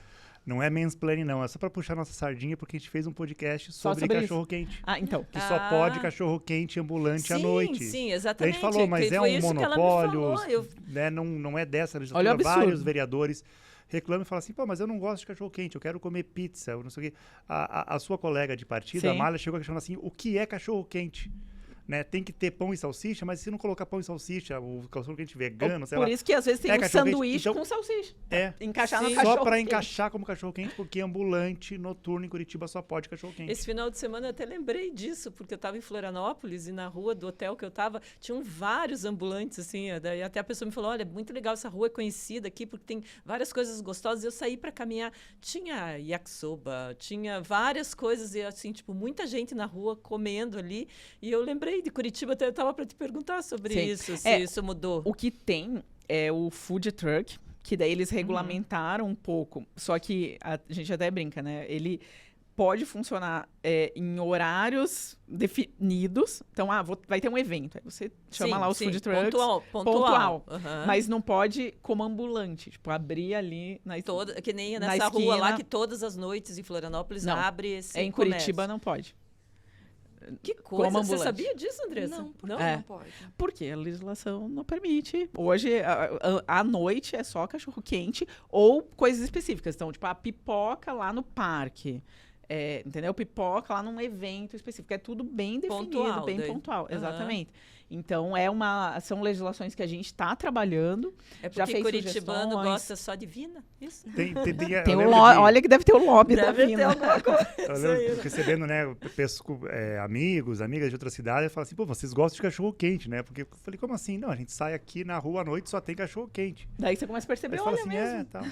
Não é mansplaining, não. É só para puxar nossa sardinha, porque a gente fez um podcast sobre cachorro-quente.
Então.
Que só pode cachorro-quente ambulante à noite.
Sim, exatamente.
A gente falou, mas é um monopólio, né, não é dessa legislatura. Vários vereadores reclama e fala assim, pô, mas eu não gosto de cachorro-quente, eu quero comer pizza, eu não sei o quê. A sua colega de partida, a
Sim.
Malha, chegou questionando assim, o que é cachorro-quente? Né? Tem que ter pão e salsicha, mas se não colocar pão e salsicha, o cachorro-quente vegano, sei
Por
lá.
isso que às vezes tem
É
um
cachorro-quente,
sanduíche
então-
com salsicha.
É,
Encaixar no
Sim.
cachorro
só para
quente.
encaixar como cachorro-quente, porque ambulante noturno em Curitiba só pode cachorro-quente.
Esse final de semana eu até lembrei disso, porque eu estava em Florianópolis e na rua do hotel que eu estava, tinham vários ambulantes, assim, daí até a pessoa me falou, olha, muito legal, essa rua é conhecida aqui, porque tem várias coisas gostosas. Eu saí para caminhar, tinha yakisoba, tinha várias coisas, e assim, tipo, muita gente na rua comendo ali, e eu lembrei de Curitiba, até eu estava para te perguntar sobre
Sim.
isso, se
É,
isso mudou.
O que tem é o food truck, que daí eles regulamentaram um pouco. Só que a gente até brinca, né? Ele pode funcionar em horários definidos. Então, vai ter um evento. Aí você chama
Sim,
lá os
sim,
food trucks.
pontual. Aham.
Mas não pode como ambulante. Tipo, abrir ali na
Que nem
na
nessa rua lá
esquina.
que todas as noites em Florianópolis
Não.
abre esse
Em
comércio.
Curitiba não pode.
Que coisa,
como
você
ambulante.
sabia disso, Andressa?
Não, por que
Não?
É.
não pode?
Porque a legislação não permite. Hoje, à noite, é só cachorro-quente ou coisas específicas. Então, tipo, a pipoca lá no parque. Entendeu? Pipoca lá num evento específico. É tudo bem definido,
Pontual,
bem
daí.
pontual.
Aham.
Exatamente. Então, são legislações que a gente está trabalhando.
É
Já
porque
fez
curitibano
sugestões.
gosta só de vina? Isso?
Eu
Tem
lembro
olha que deve ter o lobby da
Deve ter
Vina.
alguma coisa.
Eu
Isso aí,
lembro
né?
recebendo, né, amigos, amigas de outra cidade, e falam assim, pô, vocês gostam de cachorro-quente, né? Porque eu falei, como assim? Não, a gente sai aqui na rua à noite e só tem cachorro-quente.
Daí você começa a
Aí
perceber,
você fala
olha
assim,
mesmo.
tal.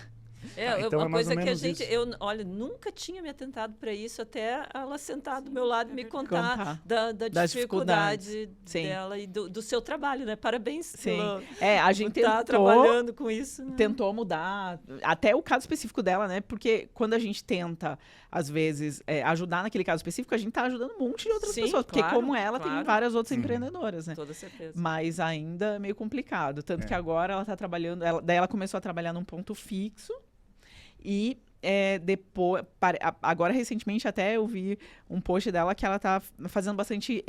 É,
então
uma
é mais
coisa
ou
que a
menos
gente...
isso.
Eu, olha, nunca tinha me atentado para isso até ela sentar do meu lado e me contar da
Das
dificuldade
Sim.
dela e do seu trabalho, né? Parabéns
Sim.
pelo...
A gente
tá
tentou...
trabalhando com isso. Né?
Tentou mudar, até o caso específico dela, né? Porque quando a gente tenta, às vezes, ajudar naquele caso específico, a gente tá ajudando um monte de outras
Sim,
pessoas. Porque
claro,
como ela, tem
claro.
várias outras
Uhum.
empreendedoras, né?
Toda certeza.
Mas ainda é meio complicado. Tanto
É.
que agora ela tá trabalhando... daí ela começou a trabalhar num ponto fixo. E depois... Agora, recentemente, até eu vi um post dela que ela tá fazendo bastante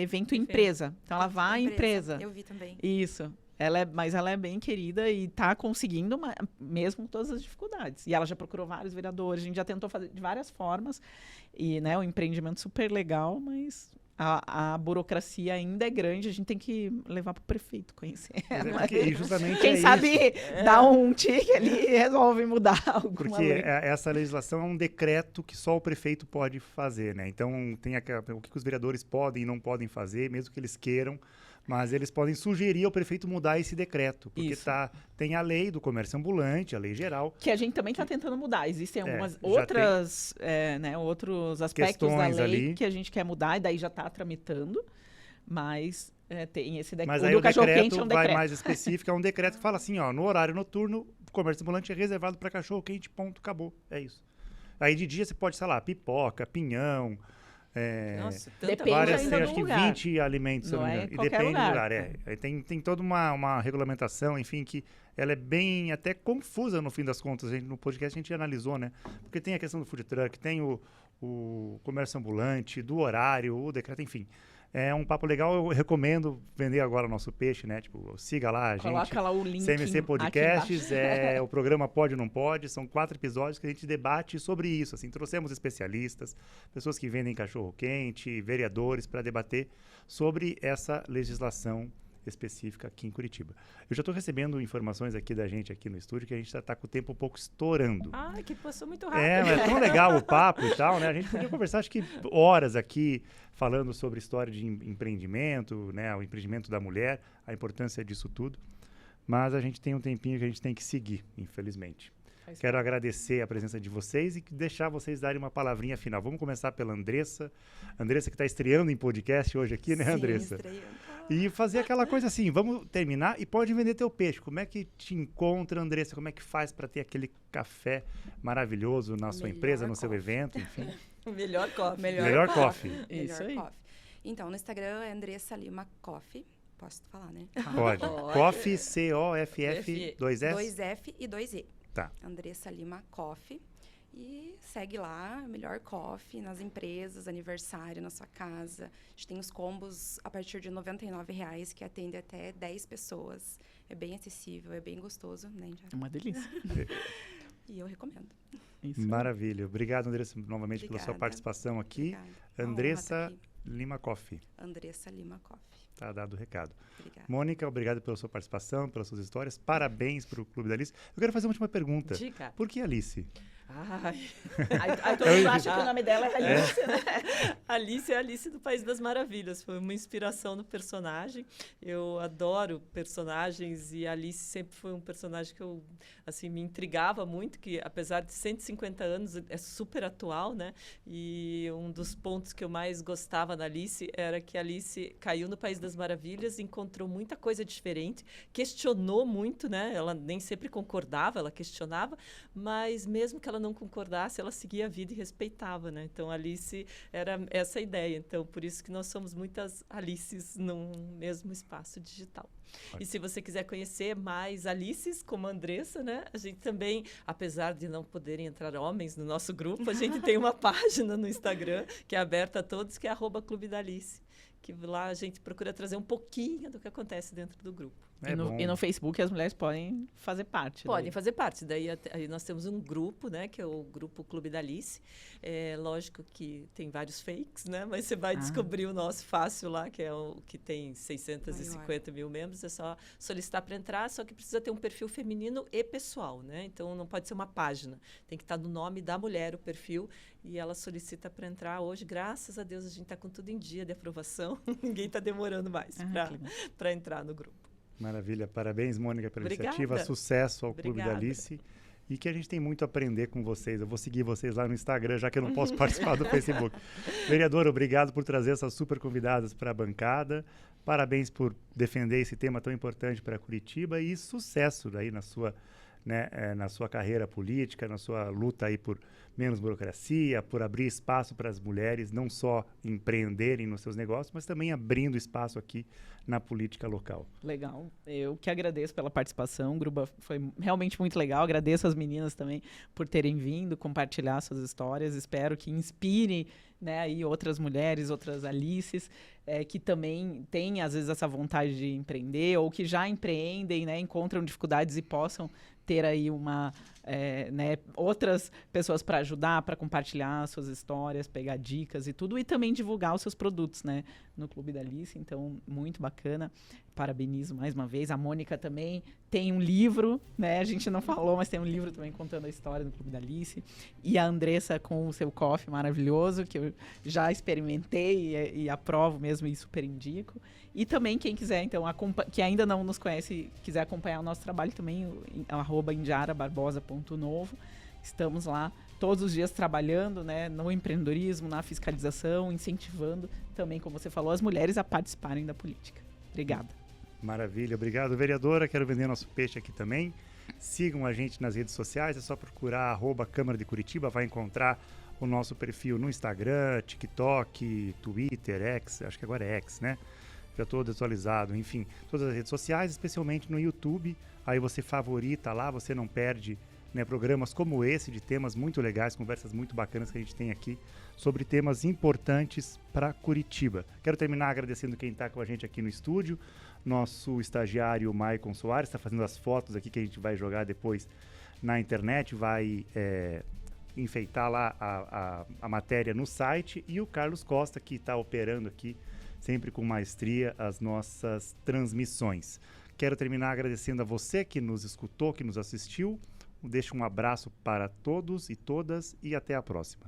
evento em empresa. Então, ela vai à empresa.
Eu vi também.
Isso. Mas ela é bem querida e está conseguindo, mesmo com todas as dificuldades. E ela já procurou vários vereadores, a gente já tentou fazer de várias formas. E, né, um empreendimento super legal, mas a burocracia ainda é grande, a gente tem que levar para o prefeito conhecer.
Mas é
ela.
porque justamente
Quem
é
sabe
isso.
dar um tique ali e resolve mudar alguma
Porque
lei.
essa legislação é um decreto que só o prefeito pode fazer, né? Então, tem o que os vereadores podem e não podem fazer, mesmo que eles queiram, mas eles podem sugerir ao prefeito mudar esse decreto, porque
Isso.
tem a lei do comércio ambulante, a lei geral,
Que a gente também está tentando mudar. Existem algumas
já
outros aspectos da
Questões
lei
ali.
que a gente quer mudar e daí já está tramitando. Mas tem esse decreto.
mas
O
aí
do
o
cachorro-quente
decreto
é um
vai
decreto.
mais específico, é um decreto que fala assim, ó, no horário noturno, o comércio ambulante é reservado para cachorro-quente, ponto, acabou, é isso. Aí de dia você pode, sei lá, pipoca, pinhão,
Nossa, tanta
Depende
várias,
ainda
tem
do
acho que
lugar.
20 alimentos, se eu
Não
não me
é
engano. E
qualquer
depende do
lugar.
lugar, Aí tem toda uma regulamentação, enfim, que ela é bem até confusa no fim das contas. No podcast a gente analisou, né? Porque tem a questão do food truck, tem o comércio ambulante, do horário, o decreto, enfim. É um papo legal, eu recomendo vender agora o nosso peixe, né? Tipo, siga lá a gente.
Coloca lá o link
CMC
aqui
Podcasts,
embaixo.
o programa Pode ou Não Pode, são 4 episódios que a gente debate sobre isso, assim, trouxemos especialistas, pessoas que vendem cachorro-quente, vereadores, para debater sobre essa legislação específica aqui em Curitiba. Eu já estou recebendo informações aqui da gente aqui no estúdio que a gente está com o tempo um pouco estourando.
Ai, que passou muito rápido.
Mas é tão legal o papo e tal, né? A gente podia conversar, acho que horas aqui, falando sobre história de empreendimento, né? O empreendimento da mulher, a importância disso tudo. Mas a gente tem um tempinho que a gente tem que seguir, infelizmente. Quero agradecer a presença de vocês e deixar vocês darem uma palavrinha final. Vamos começar pela Andressa. Andressa que está estreando em podcast hoje aqui, né, Andressa?
Estreando.
E fazer aquela coisa assim, vamos terminar e pode vender teu peixe. Como é que te encontra, Andressa? Como é que faz para ter aquele café maravilhoso na sua
Melhor
empresa, no seu
coffee.
evento, enfim?
Melhor coffee.
Melhor coffee.
Isso aí.
Coffee. Então, no Instagram é Andressa Lima Coffee. Posso falar, né?
Pode.
Pode.
Coffee, C-O-F-F, 2 S?
2F e 2E.
Tá.
Andressa Lima Coffee. E segue lá, melhor coffee nas empresas, aniversário na sua casa. A gente tem os combos a partir de R$ 99,00 que atende até 10 pessoas. É bem acessível, é bem gostoso, né?
É uma delícia.
E eu recomendo.
Isso aí.
Maravilha. Obrigado, Andressa, novamente pela sua
Obrigada.
participação aqui.
Obrigada. Uma honra
Andressa
estar aqui.
Lima Coffee.
Andressa Lima Coffee.
Tá dado o recado.
Obrigada.
Mônica, obrigado pela sua participação, pelas suas histórias. Parabéns para o Clube da Alice. Eu quero fazer uma última pergunta.
Diga.
Por que Alice?
Ai,
Aí todo mundo acha que o nome dela é Alice, né?
Alice é Alice do País das Maravilhas. Foi uma inspiração no personagem. Eu adoro personagens e Alice sempre foi um personagem que eu, assim, me intrigava muito, que apesar de 150 anos é super atual, né? E um dos pontos que eu mais gostava da Alice era que a Alice caiu no País das Maravilhas, encontrou muita coisa diferente, questionou muito, né? Ela nem sempre concordava, ela questionava, mas mesmo que ela não concordasse, ela seguia a vida e respeitava, né? Então, Alice era essa a ideia. Então, por isso que nós somos muitas Alices num mesmo espaço digital. E se você quiser conhecer mais Alices, como a Andressa, né? A gente também, apesar de não poderem entrar homens no nosso grupo, a gente tem uma página no Instagram que é aberta a todos, que é @Clube da Alice. Que lá a gente procura trazer um pouquinho do que acontece dentro do grupo.
E no Facebook as mulheres podem fazer parte.
Podem fazer parte. Daí aí nós temos um grupo, né, que é o grupo Clube da Alice. É lógico que tem vários fakes, né, mas você vai descobrir o nosso fácil lá, que é o que tem 650 mil membros. É só solicitar para entrar, só que precisa ter um perfil feminino e pessoal, né? Então não pode ser uma página. Tem que estar no nome da mulher o perfil e ela solicita para entrar. Hoje, graças a Deus, a gente está com tudo em dia de aprovação. Ninguém está demorando mais para entrar no grupo.
Maravilha. Parabéns, Mônica, pela
Obrigada.
iniciativa. Sucesso ao Clube
Obrigada.
da Alice. E que a gente tem muito a aprender com vocês. Eu vou seguir vocês lá no Instagram, já que eu não posso participar do Facebook. Vereadora, obrigado por trazer essas super convidadas para a bancada. Parabéns por defender esse tema tão importante para Curitiba e sucesso aí na sua, né, na sua carreira política, na sua luta aí por menos burocracia, por abrir espaço para as mulheres não só empreenderem nos seus negócios, mas também abrindo espaço aqui na política local.
Legal. Eu que agradeço pela participação. O grupo foi realmente muito legal. Agradeço as meninas também por terem vindo compartilhar suas histórias. Espero que inspire, né, aí outras mulheres, outras Alices, que também têm, às vezes, essa vontade de empreender ou que já empreendem, né, encontram dificuldades e possam ter aí né, outras pessoas para ajudar, para compartilhar suas histórias, pegar dicas e tudo, e também divulgar os seus produtos, né, no Clube da Alice. Então, muito bacana. Parabenizo mais uma vez. A Mônica também tem um livro, né? A gente não falou, mas tem um livro também contando a história do Clube da Alice. E a Andressa com o seu coffee maravilhoso, que eu já experimentei e aprovo mesmo e super indico. E também quem quiser, então, que ainda não nos conhece, quiser acompanhar o nosso trabalho também, @indiarabarbosa.novo. Estamos lá todos os dias trabalhando, né, no empreendedorismo, na fiscalização, incentivando também, como você falou, as mulheres a participarem da política. Obrigada.
Maravilha, obrigado, vereadora. Quero vender nosso peixe aqui também. Sigam a gente nas redes sociais, é só procurar @Câmara de Curitiba, vai encontrar o nosso perfil no Instagram, TikTok, Twitter, X, acho que agora é X, né? Já estou desatualizado, enfim, todas as redes sociais, especialmente no YouTube. Aí você favorita lá, você não perde, né, programas como esse, de temas muito legais, conversas muito bacanas que a gente tem aqui sobre temas importantes para Curitiba. Quero terminar agradecendo quem está com a gente aqui no estúdio. Nosso estagiário Maicon Soares está fazendo as fotos aqui que a gente vai jogar depois na internet, vai enfeitar lá a matéria no site. E o Carlos Costa, que está operando aqui sempre com maestria as nossas transmissões. Quero terminar agradecendo a você que nos escutou, que nos assistiu. Deixo um abraço para todos e todas e até a próxima.